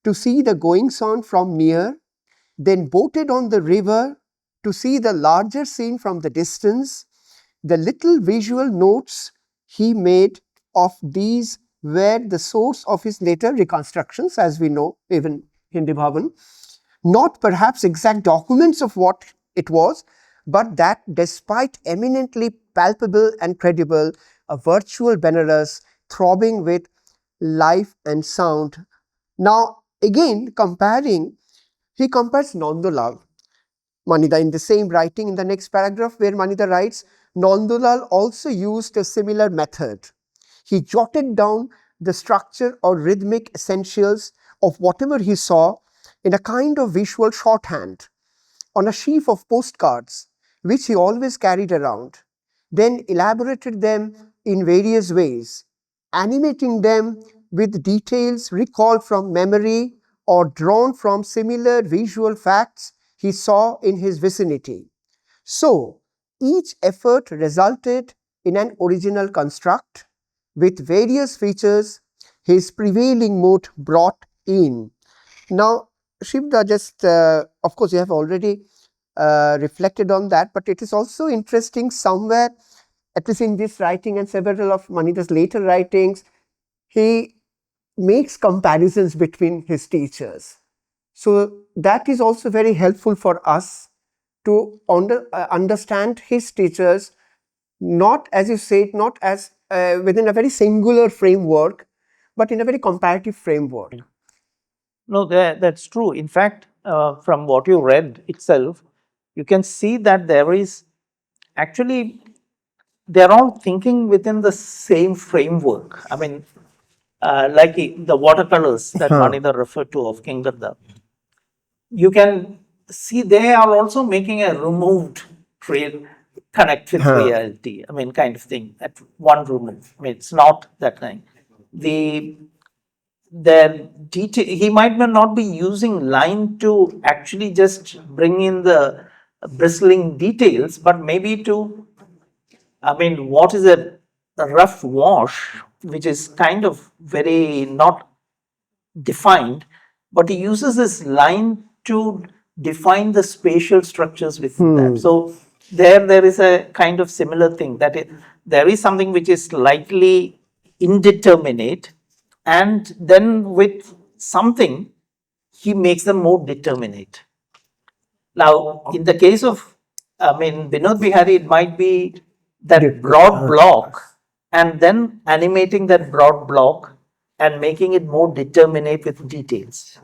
to see the goings-on from near, then boated on the river to see the larger scene from the distance. The little visual notes he made of these were the source of his later reconstructions, as we know, even Hindi Bhavan. Not perhaps exact documents of what it was, but that despite eminently palpable and credible, a virtual Benares throbbing with life and sound. Now, again, he compares Nandulal, Manida, in the same writing in the next paragraph, where Manida writes, Nandulal also used a similar method. He jotted down the structure or rhythmic essentials of whatever he saw in a kind of visual shorthand on a sheaf of postcards, which he always carried around, then elaborated them in various ways, animating them with details recalled from memory or drawn from similar visual facts he saw in his vicinity. So, each effort resulted in an original construct with various features his prevailing mood brought in. Now, Shivda, just of course, you have already reflected on that, but it is also interesting somewhere, at least in this writing and several of Manida's later writings, he makes comparisons between his teachers. So that is also very helpful for us to understand his teachers, not, as you said, not as within a very singular framework, but in a very comparative framework. No, that's true. In fact, from what you read itself, you can see that there is actually, they're all thinking within the same framework. I mean, like the watercolors that Manida referred to of King Gadda, you can see they are also making a removed connect with reality. I mean, kind of thing, at one remove. I mean, it's not that kind. he might not be using line to actually just bring in the bristling details, but maybe to, what is a rough wash, which is kind of very not defined, but he uses this line to define the spatial structures within that. So there is a kind of similar thing, that there is something which is slightly indeterminate, and then with something he makes them more determinate. Now, in the case of, Vinod Bihari, it might be that broad block and then animating that broad block and making it more determinate with details.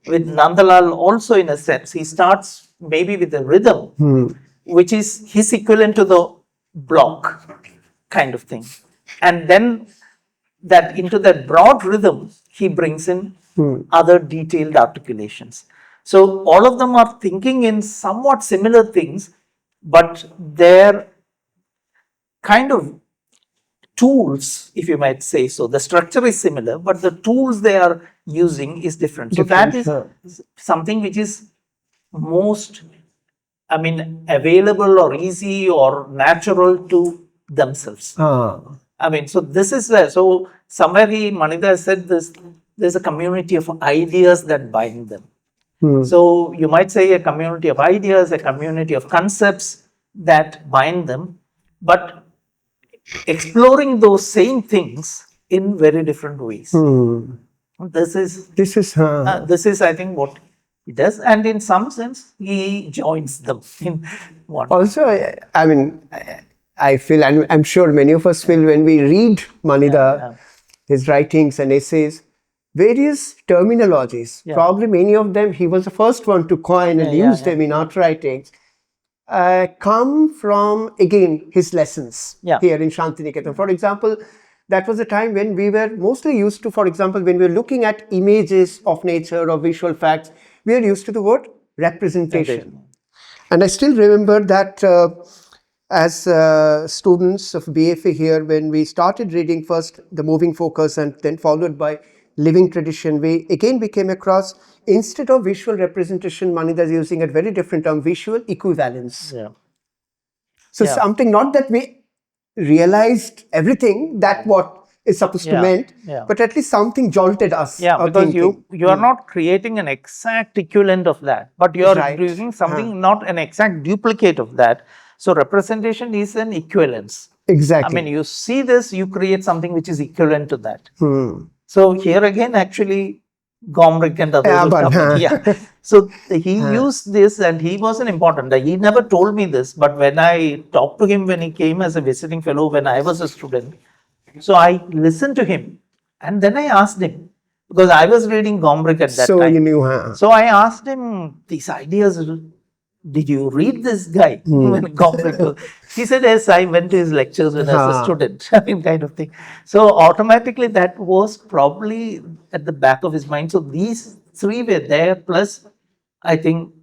With Nandalal also, in a sense, he starts maybe with the rhythm, which is his equivalent to the block kind of thing. And then that into that broad rhythm, he brings in other detailed articulations. So all of them are thinking in somewhat similar things, but their kind of tools, if you might say so, the structure is similar, but the tools they are using is different. So that is something which is most, available or easy or natural to themselves. So this is where, so somewhere Manida said this, there's a community of ideas that bind them. So you might say a community of ideas, a community of concepts that bind them, but exploring those same things in very different ways. This is, I think, what he does, and in some sense, he joins them in one. Also, I feel, and I'm sure many of us feel when we read Manida, his writings and essays, various terminologies, probably many of them, he was the first one to coin and use them in art writings, come from, again, his lessons here in Shantiniketan. For example, that was a time when we were mostly used to, for example, when we were looking at images of nature or visual facts, we are used to the word representation. And I still remember that as students of BFA here, when we started reading first the moving focus and then followed by living tradition, we came across, instead of visual representation, Manida is using a very different term, visual equivalence. So something, not that we realized everything that what is supposed to meant, but at least something jolted us. Because you are not creating an exact equivalent of that, but you are doing something, not an exact duplicate of that. So representation is an equivalence. Exactly. You see this, you create something which is equivalent to that. So here again, actually, Gombrich and others will come in. So he used this, and he wasn't important. He never told me this, but when I talked to him when he came as a visiting fellow when I was a student, so I listened to him, and then I asked him, because I was reading Gombrich at that time. So you knew, So I asked him these ideas. Did you read this guy? He said, yes, I went to his lectures when I was a student, kind of thing. So automatically that was probably at the back of his mind. So these three were there, plus I think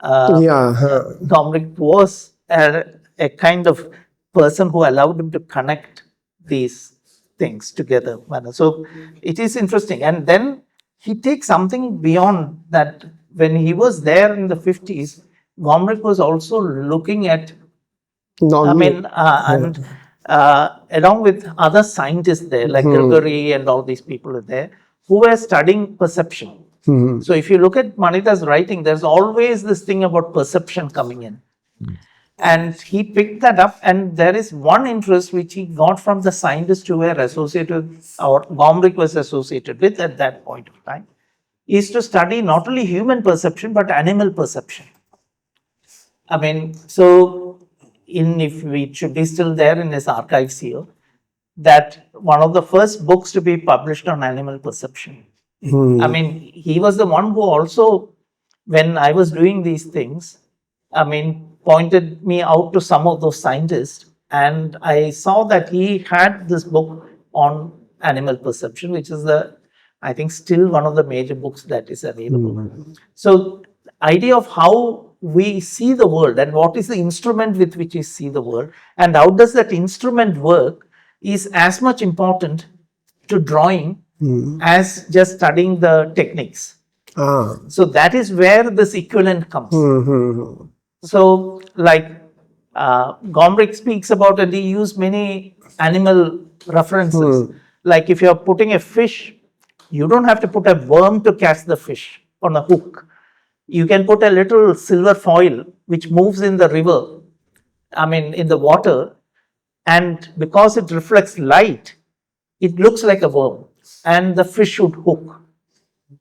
Dominic was a kind of person who allowed him to connect these things together. So it is interesting. And then he takes something beyond that. When he was there in the 50s, Gombrich was also looking at, and along with other scientists there, like Gregory and all these people are there, who were studying perception. So if you look at Manida's writing, there's always this thing about perception coming in. And he picked that up, and there is one interest which he got from the scientists who were associated, or Gombrich was associated with at that point of time, is to study not only human perception, but animal perception. So if we should be still there in his archives here, that one of the first books to be published on animal perception. He was the one who also, when I was doing these things, pointed me out to some of those scientists, and I saw that he had this book on animal perception, which is I think still one of the major books that is available. So idea of how we see the world and what is the instrument with which we see the world and how does that instrument work is as much important to drawing as just studying the techniques. So that is where this equivalent comes. So like Gombrich speaks about, and he used many animal references. Like if you're putting a fish, you don't have to put a worm to catch the fish on a hook. You can put a little silver foil which moves in the river, in the water, and because it reflects light, it looks like a worm and the fish would hook.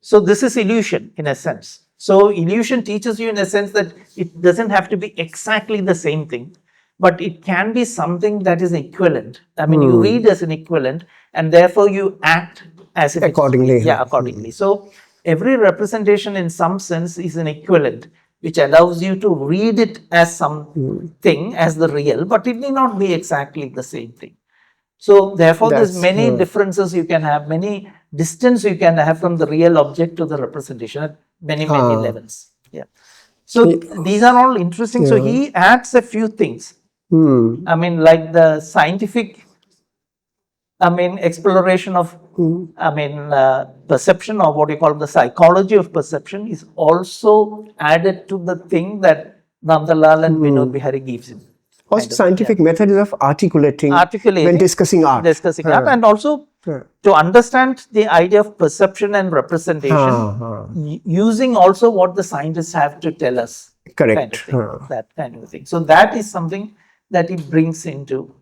So this is illusion in a sense. So illusion teaches you in a sense that it doesn't have to be exactly the same thing, but it can be something that is equivalent. You read as an equivalent and therefore you act as if accordingly. Accordingly. So every representation in some sense is an equivalent, which allows you to read it as something, as the real, but it may not be exactly the same thing. So therefore, there's many differences you can have, many distance you can have from the real object to the representation at many levels. Yeah. So these are all interesting. So he adds a few things. Like the scientific, exploration of, perception, or what you call the psychology of perception, is also added to the thing that Nandalal and Vinod Bihari gives him. Also, scientific methods of articulating when discussing art. And also to understand the idea of perception and representation, using also what the scientists have to tell us. Correct. That kind of thing. So that is something that he brings into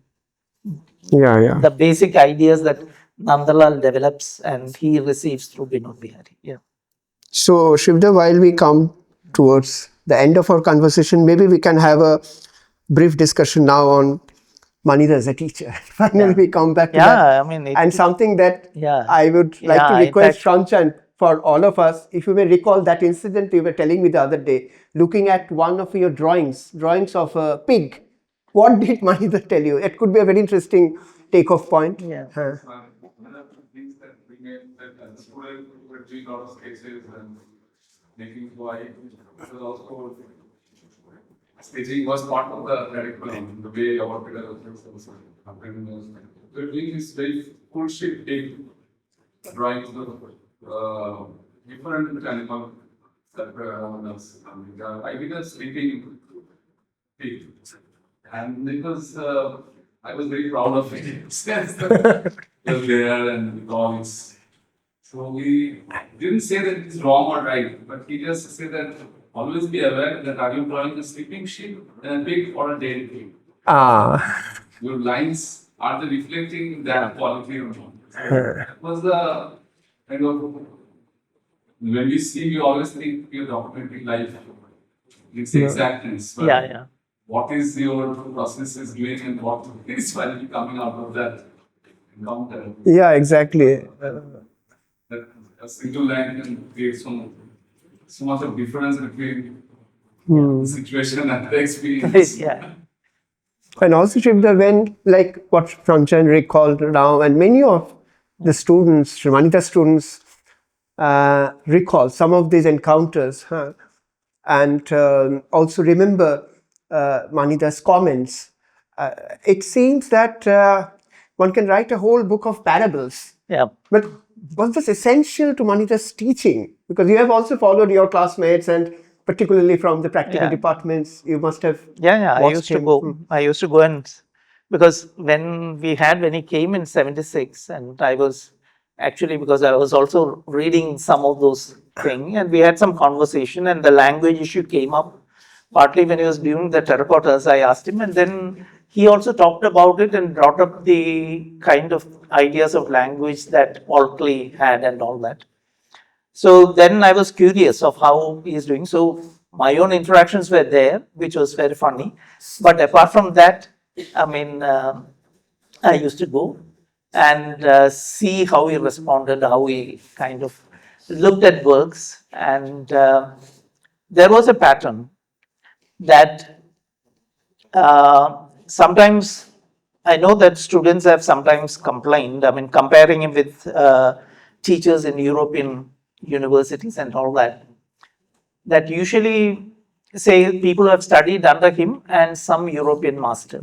the basic ideas that Nandalal develops and he receives through Vinod Bihari. Yeah. So, Shivda, while we come towards the end of our conversation, maybe we can have a brief discussion now on Manida as a teacher. Finally, we come back to that. And something that I would like to request Shanchan for all of us, if you may recall that incident you were telling me the other day, looking at one of your drawings of a pig. What did Manida tell you? It could be a very interesting take-off point. Yeah. One of the things that we made that as a student, we were doing a lot of sketches and making white. It was also staging was part of the curriculum, the way our pedagogy was happening. We were doing this very full shape big drawings of different animals that were around us. I did a sleeping pig, and it was I was very proud of it. It was there and all this. So we didn't say that it's wrong or right, but he just said that always be aware that are you drawing a sleeping sheep, a pig, or a dead pig? Your lines, are they reflecting that quality or not? That was the kind of, when we see, we always think you're documenting life. It's exactness. But what is your process is doing and what is finally coming out of that encounter? Yeah, exactly. A single line can create so much of difference between the situation and the experience. And also, Shivda, when, like what Shanchan recalled now, and many of the students, Manita students, recall some of these encounters, and also remember Manita's comments. It seems that one can write a whole book of parables. But was this essential to Manita's teaching? Because you have also followed your classmates, and particularly from the practical departments, you must have. I used to go. I used to go, and because when he came in '76, and I was actually, because I was also reading some of those things, and we had some conversation, and the language issue came up. Partly when he was doing the terracottas, I asked him, and then he also talked about it and brought up the kind of ideas of language that Paul Klee had and all that. So then I was curious of how he's doing. So my own interactions were there, which was very funny. But apart from that, I used to go and see how he responded, how he kind of looked at works. And there was a pattern that sometimes I know that students have sometimes complained, comparing him with teachers in European universities and all that, that usually say people have studied under him and some European master.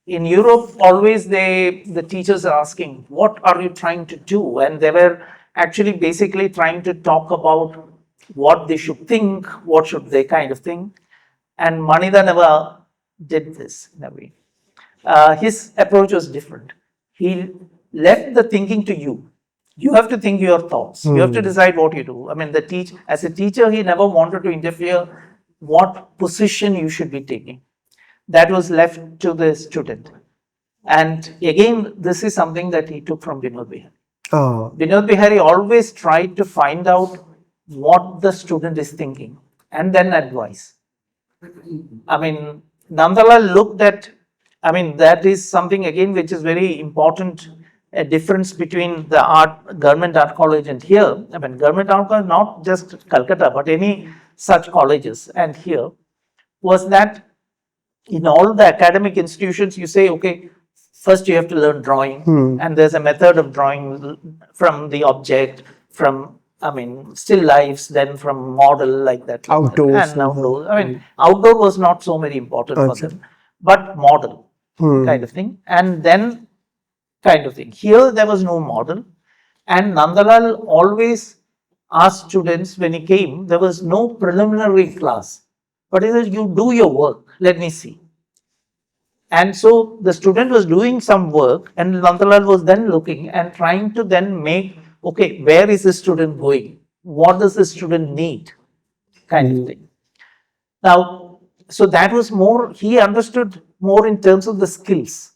in Europe, always the teachers are asking, what are you trying to do? And they were actually basically trying to talk about what they should think, what should they kind of think. And Manida never did this in a way. His approach was different. He left the thinking to you. You have to think your thoughts. You have to decide what you do. I mean, as a teacher, he never wanted to interfere what position you should be taking. That was left to the student. And again, this is something that he took from Vinod Bihari. Oh. Vinod Bihari always tried to find out what the student is thinking and then advise. I mean, Nandalal looked at, I mean, that is something again which is very important, a difference between the government art college and here. I mean, government art college, not just Calcutta, but any such colleges and here, was that in all the academic institutions, you say, okay, first you have to learn drawing, and there's a method of drawing from the object, from, I mean, still lifes, then from model like that. Outdoors. And outdoors. I mean, outdoor was not so very important for them, but model kind of thing. And then kind of thing. Here there was no model. And Nandalal always asked students when he came, there was no preliminary class. But he said, you do your work, let me see. And so the student was doing some work and Nandalal was then looking and trying to then make, okay, where is the student going? What does the student need? Kind of thing. Now, so that was more, he understood more in terms of the skills.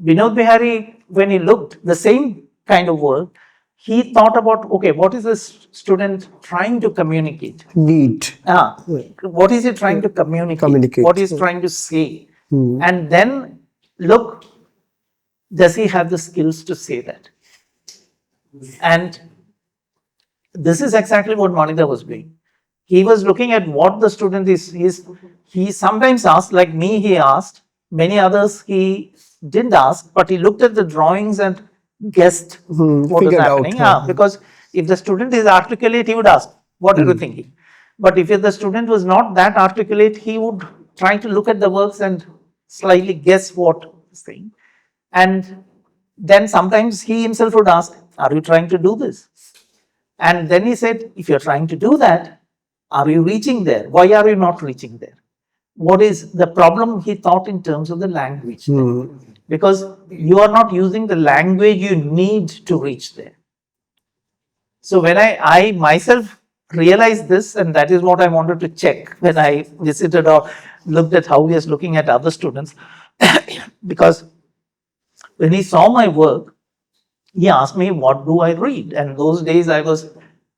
Vinod Bihari, when he looked the same kind of work, he thought about, okay, what is this student trying to communicate? Neat. What is he trying to communicate? What is he trying to say? And then look, does he have the skills to say that? And this is exactly what Manida was doing. He was looking at what the student is. He sometimes asked, like me, he asked. Many others he didn't ask, but he looked at the drawings and guessed what was happening. Because if the student is articulate, he would ask, what are you thinking? But if the student was not that articulate, he would try to look at the works and slightly guess what is saying. And then sometimes he himself would ask, are you trying to do this? And then he said, if you're trying to do that, are you reaching there? Why are you not reaching there? What is the problem? He thought in terms of the language. Because you are not using the language you need to reach there. So when I myself realized this, and that is what I wanted to check when I visited or looked at how he was looking at other students, because when he saw my work, he asked me, what do I read? And those days I was,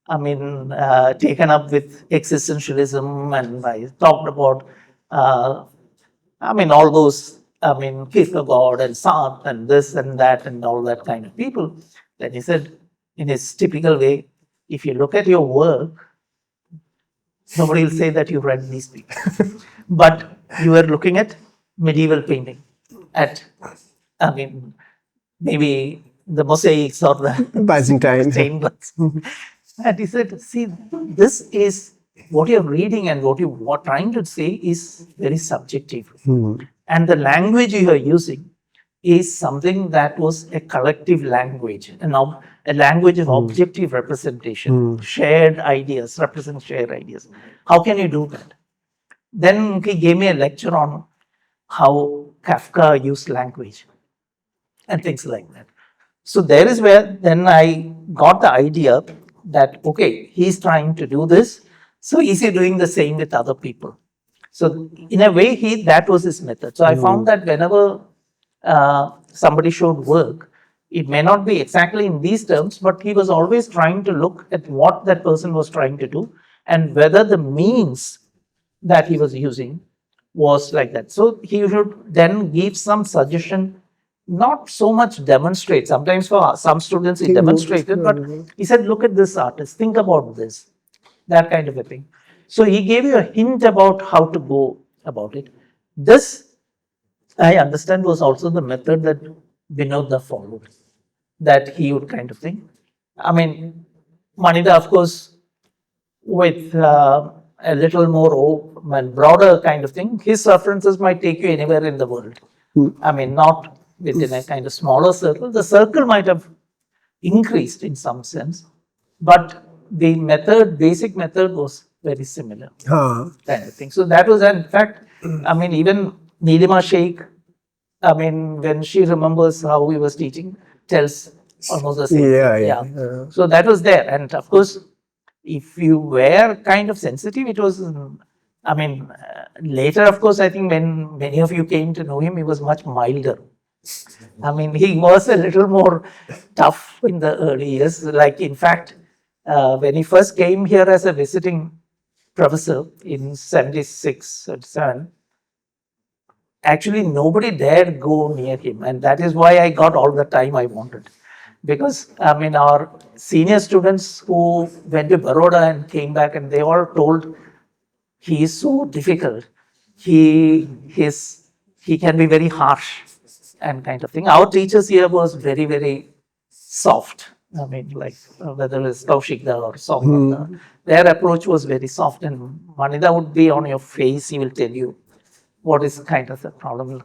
taken up with existentialism, and I talked about, all those, Kierkegaard and Sartre and this and that and all that kind of people. Then he said, in his typical way, if you look at your work, nobody will say that you read these people. But you were looking at medieval painting, at, maybe the mosaics or the Byzantine stained glass. And he said, see, this is what you're reading and what you are trying to say is very subjective. And the language you are using is something that was a collective language, a language of objective representation, shared ideas, represent shared ideas. How can you do that? Then he gave me a lecture on how Kafka used language and things like that. So there is where then I got the idea that, okay, he's trying to do this, so is he doing the same with other people? So in a way, that was his method. So I found that whenever somebody showed work, it may not be exactly in these terms, but he was always trying to look at what that person was trying to do and whether the means that he was using was like that. So he should then give some suggestion, not so much demonstrate. Sometimes for some students he demonstrated, but he said, look at this artist, think about this, that kind of a thing. So he gave you a hint about how to go about it. This, I understand, was also the method that Vinod followed, that he would kind of think. Manida, of course, with a little more broader kind of thing, his references might take you anywhere in the world. I mean, not within a kind of smaller circle. The circle might have increased in some sense, but the method, basic method was very similar Huh. kind of thing. So that was, in fact, I mean, even Nilima Sheikh, I mean, when she remembers how he was teaching, tells almost the same. Yeah. So that was there. And of course, if you were kind of sensitive, it was, I mean, later, of course, I think when many of you came to know him, he was much milder. I mean, he was a little more tough in the early years. Like, in fact, when he first came here as a visiting professor in 76, 77, actually nobody dared go near him. And that is why I got all the time I wanted. Because, I mean, our senior students who went to Baroda and came back, and they all told, he is so difficult. He can be very harsh and kind of thing. Our teachers here was very, very soft. I mean, like whether it's Kaushikda or Soumik, their approach was very soft. And Manida would be on your face, he will tell you what is kind of the problem.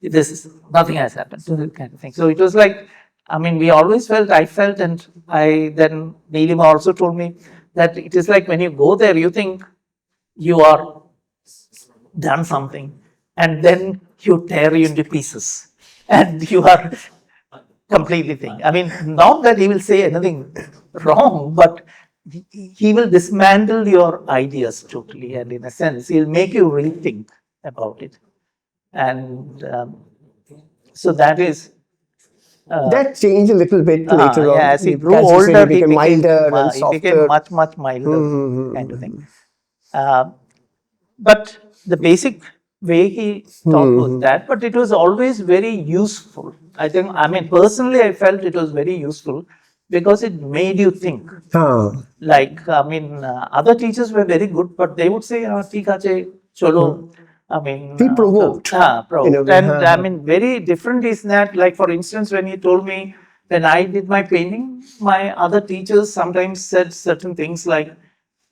This is nothing has happened to this kind of thing. So it was like, I mean, we always felt, I felt, and then Neelima also told me that it is like when you go there, you think you are done something, and then you tear you into pieces, and you are completely thing. I mean, not that he will say anything wrong, but he will dismantle your ideas totally, and in a sense, he'll make you rethink about it. And so that is. That changed a little bit later on. Yeah, as he grew As you said, older, he became milder and he softer. became much, much milder kind of thing. But the basic way he taught was that, but it was always very useful. I think, I mean, personally, I felt it was very useful because it made you think. Like, I mean, other teachers were very good, but they would say, "Theek ache, cholo." I mean, He provoked. Provoked. And I mean, very different is that, like, for instance, when he told me, when I did my painting, my other teachers sometimes said certain things like,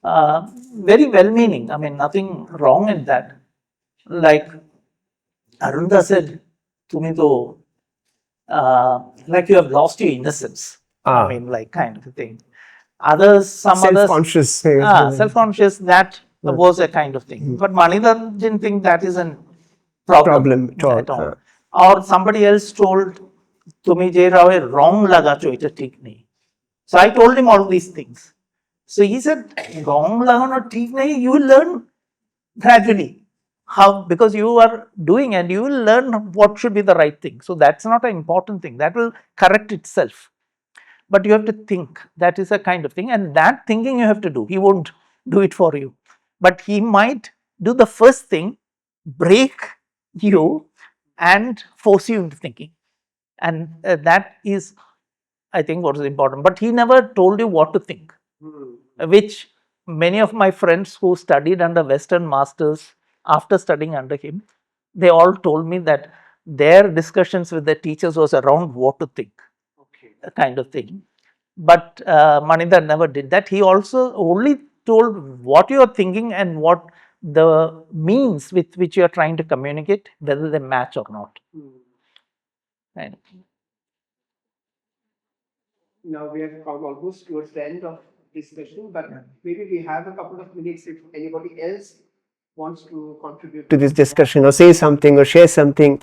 very well meaning. I mean, nothing wrong in that. Like, Arunda said, Tumi to, like, you have lost your innocence. I mean, like, kind of a thing. Others, some Self-conscious. self-conscious, that was a kind of thing. But Manidhan didn't think that is a problem at all. Or somebody else told, Tumi je rawe wrong laga cho ita theek nahi. So I told him all these things. So he said, wrong laga no theek nahi, you will learn gradually. How? Because you are doing and you will learn what should be the right thing. So that's not an important thing. That will correct itself. But you have to think. That is a kind of thing. And that thinking you have to do. He won't do it for you. But he might do the first thing, break you and force you into thinking. And that is, I think, what is important. But he never told you what to think, which many of my friends who studied under Western masters, after studying under him, they all told me that their discussions with their teachers was around what to think, kind of thing. But Manindra never did that. He also only told what you are thinking and what the means with which you are trying to communicate, whether they match or not. Right. Now we have come almost towards the end of this session, but maybe we have a couple of minutes if anybody else wants to contribute to this discussion or say something or share something,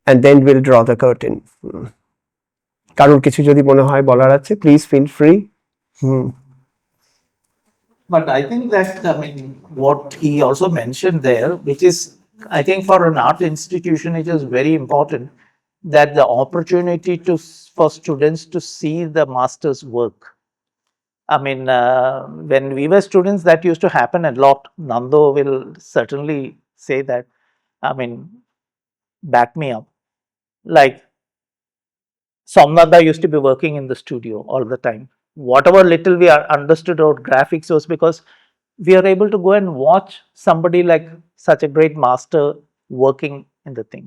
and then we'll draw the curtain. কারোর কিছু যদি মনে হয় বলার আছে, please feel free. But I think that, I mean, what he also mentioned there, which is, I think, for an art institution, it is very important that the opportunity for students to see the master's work. I mean, when we were students, that used to happen a lot. Nando will certainly say that. I mean, back me up. Like, Somnada used to be working in the studio all the time. Whatever little we understood about graphics was because we are able to go and watch somebody like such a great master working in the thing.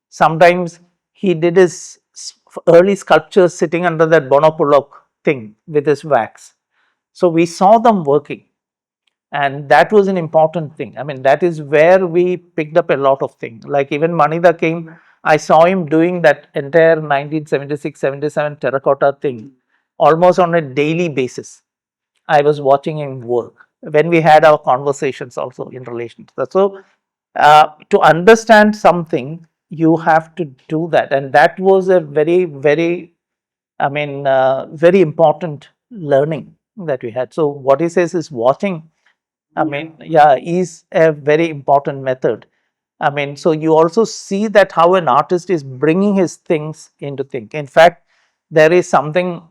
Sometimes he did his early sculptures sitting under that Bonopolok thing with his wax. So we saw them working. And that was an important thing. I mean, that is where we picked up a lot of things. Like even Manida came, I saw him doing that entire 1976-77 terracotta thing almost on a daily basis. I was watching him work when we had our conversations also in relation to that. So, to understand something, you have to do that. And that was a very, very, very important learning that we had. So, what he says is watching, is a very important method. So you also see that how an artist is bringing his things into thing. In fact, there is something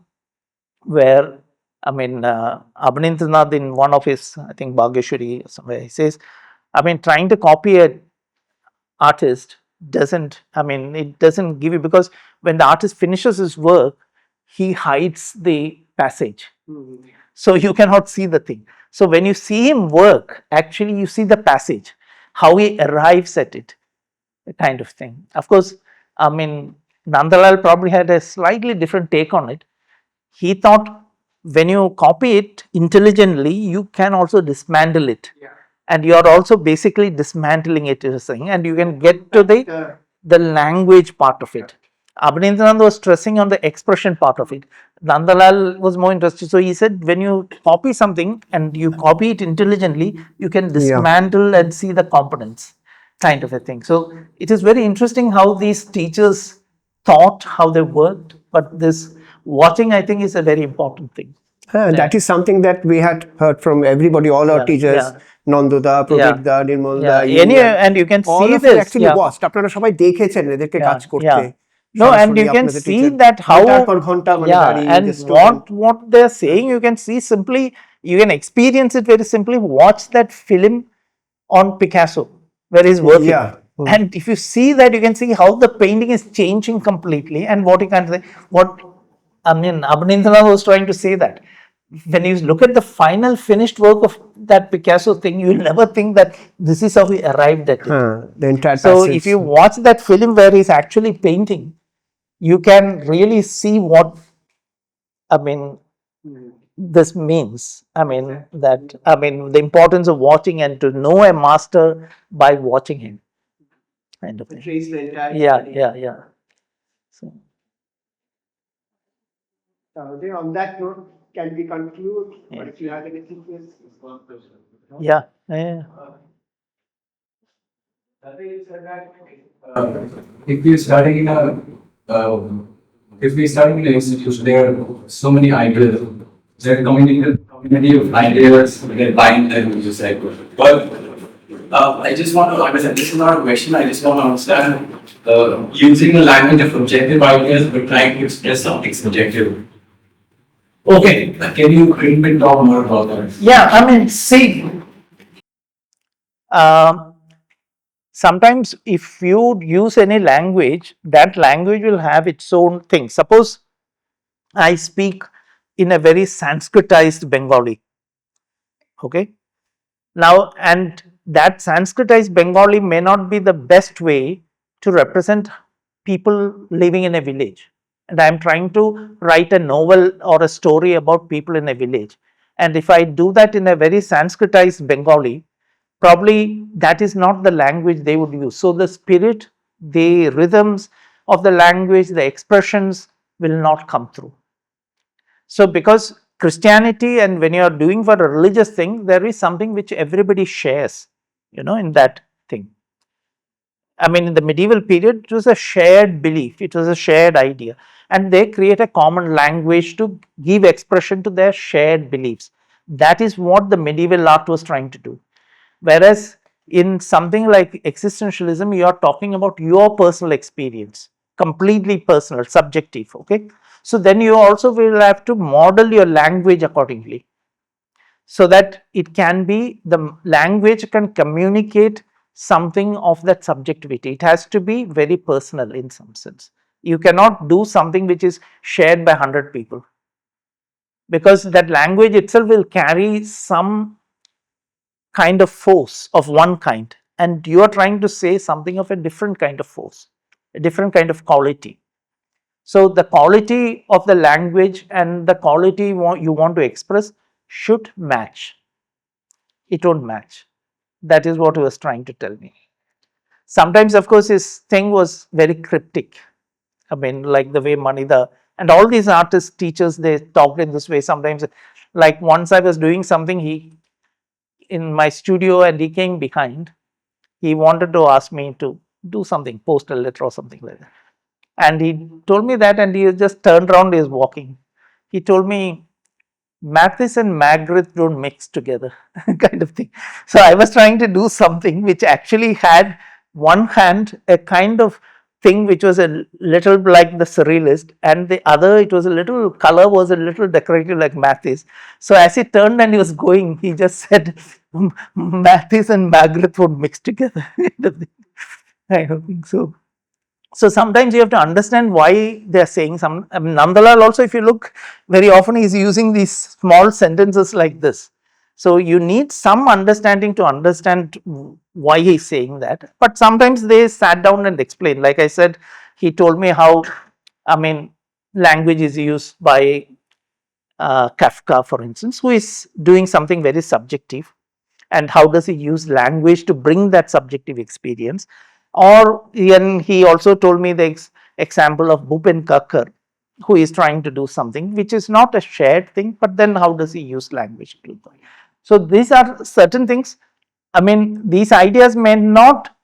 where, Abhinandanand in one of his, I think Bhagyeshwari, somewhere he says, trying to copy a artist doesn't, it doesn't give you, because when the artist finishes his work, he hides the passage. So you cannot see the thing. So when you see him work, actually you see the passage, how he arrives at it, kind of thing. Of course, Nandalal probably had a slightly different take on it. He thought when you copy it intelligently, you can also dismantle it. Yeah. And you are also basically dismantling it, you're saying, and you can get to the language part of it. Abhinandanand was stressing on the expression part of it. Nandalal was more interested. So he said, when you copy something and you copy it intelligently, you can dismantle and see the components, kind of a thing. So it is very interesting how these teachers thought, how they worked. But this watching, I think, is a very important thing. That is something that we had heard from everybody, all our teachers, Nanduda, Pratikda, Nirmalda, and you can all see of this. you actually watched. আপনারা সবাই দেখেছেন এদেরকে কাজ করতে। No, and you can see that how, and what they're saying, you can see simply, you can experience it very simply. Watch that film on Picasso, where he's working. And if you see that, you can see how the painting is changing completely, and what you can say, Abhinandanand was trying to say that when you look at the final finished work of that Picasso thing, you will never think that this is how he arrived at it. The entire So passage. if you watch that film where he's actually painting, you can really see what, this means. The importance of watching and to know a master by watching him. Kind of thing. Yeah. So, on that note, can we conclude? Or if you have anything, please. yeah. If we're studying in a if we're studying in an institution, there are so many ideas. There are community of ideas. They're buying them, you said. But I just want to understand. This is not a question. I just want to understand using the language of objective ideas, but trying to express something subjective. Okay, can you talk more about that? Yeah, see. Sometimes if you use any language, that language will have its own thing. Suppose I speak in a very Sanskritized Bengali. Okay. Now, and that Sanskritized Bengali may not be the best way to represent people living in a village. And I'm trying to write a novel or a story about people in a village. And if I do that in a very Sanskritized Bengali, probably that is not the language they would use. So the spirit, the rhythms of the language, the expressions will not come through. So because Christianity, and when you are doing for a religious thing, there is something which everybody shares, in that thing. In the medieval period, it was a shared belief, it was a shared idea, and they create a common language to give expression to their shared beliefs. That is what the medieval art was trying to do. Whereas in something like existentialism, you are talking about your personal experience, completely personal, subjective. Okay, so then you also will have to model your language accordingly, so that it can be, the language can communicate something of that subjectivity. It has to be very personal in some sense. You cannot do something which is shared by 100 people, because that language itself will carry some kind of force of one kind, and you are trying to say something of a different kind of force, a different kind of quality. So the quality of the language and the quality you want to express should match. it won't match. That is what he was trying to tell me. Sometimes, of course, his thing was very cryptic. I mean, like the way Manida and all these artists, teachers, they talked in this way. Sometimes, like once I was doing something, he in my studio and he came behind. He wanted to ask me to do something, post a letter or something like that. And he told me that, and he just turned around, he was walking. He told me, Mathis and Margaret don't mix together, kind of thing. So I was trying to do something which actually had one hand a kind of thing which was a little like the surrealist, and the other it was a little color was a little decorative like Mathis. So as he turned and he was going, he just said, Mathis and Margaret would mix together. I don't think so. So sometimes you have to understand why they are saying some. Nandalal also, if you look, very often he's using these small sentences like this. So you need some understanding to understand why he's saying that. But sometimes they sat down and explained. Like I said, he told me how, I mean, language is used by Kafka, for instance, who is doing something very subjective. And how does he use language to bring that subjective experience? Or he also told me the example of Bhupen Kakkar, who is trying to do something which is not a shared thing, but then how does he use language to do that? So these are certain things. I mean, these ideas may not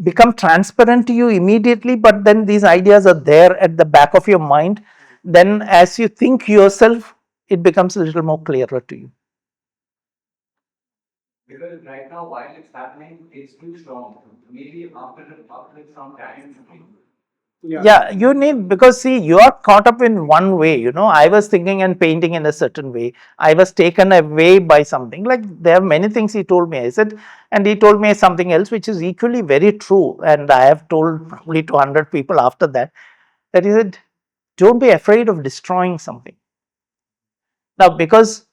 become transparent to you immediately, but then these ideas are there at the back of your mind. Then as you think yourself, it becomes a little more clearer to you. Because right now, while it's happening, it's too strong. Maybe after some time. Yeah, you need, because see, you are caught up in one way, you know. I was thinking and painting in a certain way. I was taken away by something. Like there are many things he told me. I said, and he told me something else which is equally very true. And I have told probably 200 people after that, that he said, don't be afraid of destroying something. Now, because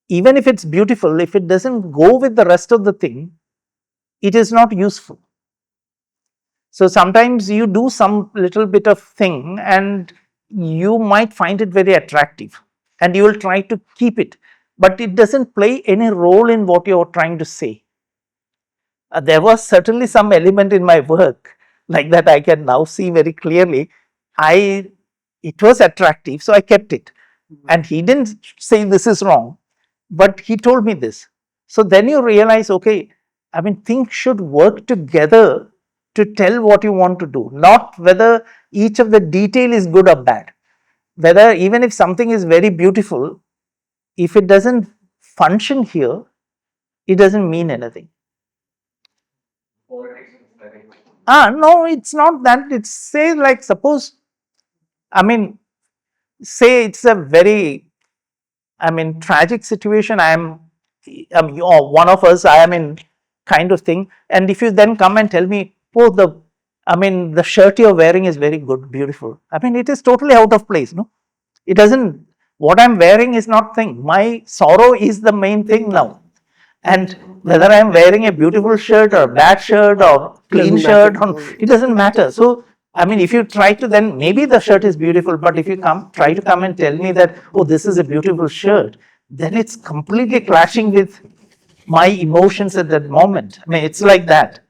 even if it's beautiful, if it doesn't go with the rest of the thing, it is not useful. So sometimes you do some little bit of thing and you might find it very attractive and you will try to keep it, but it doesn't play any role in what you're trying to say. There was certainly some element in my work like that I can now see very clearly. It was attractive, so I kept it. And he didn't say this is wrong, but he told me this. So then you realize, okay, I mean, things should work together to tell what you want to do, not whether each of the detail is good or bad. Whether even if something is very beautiful, if it doesn't function here, it doesn't mean anything. No, it's not that. It's say like, suppose, I mean, say it's a very, I mean, tragic situation. Or one of us, I am in kind of thing. And if you then come and tell me, oh, the shirt you're wearing is very good, beautiful. I mean, it is totally out of place, no? It doesn't, what I'm wearing is not thing. My sorrow is the main thing now. And whether I'm wearing a beautiful shirt or a bad shirt or clean shirt, it doesn't matter. So, I mean, if you try to then, maybe the shirt is beautiful, but if you try to come and tell me that, oh, this is a beautiful shirt, then it's completely clashing with my emotions at that moment. I mean, it's like that.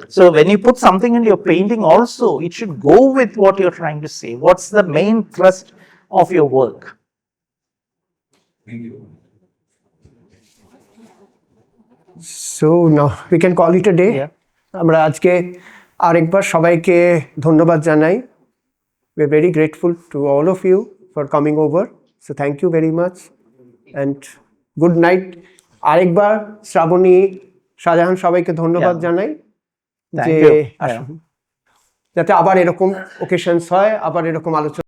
So when you put something in your painting also, it should go with what you're trying to say. What's the main thrust of your work? Thank you. So now we can call it a day. Yeah. আমরা আজকে আরেকবার সবাইকে ধন্যবাদ জানাই. We're very grateful to all of you for coming over. So thank you very much and good night. আরেকবার শ্রাবণী, শাহজাহান সবাইকে ধন্যবাদ জানাই যে যাতে আবার এরকম ওকেশনস হয়, আবার এরকম আলোচনা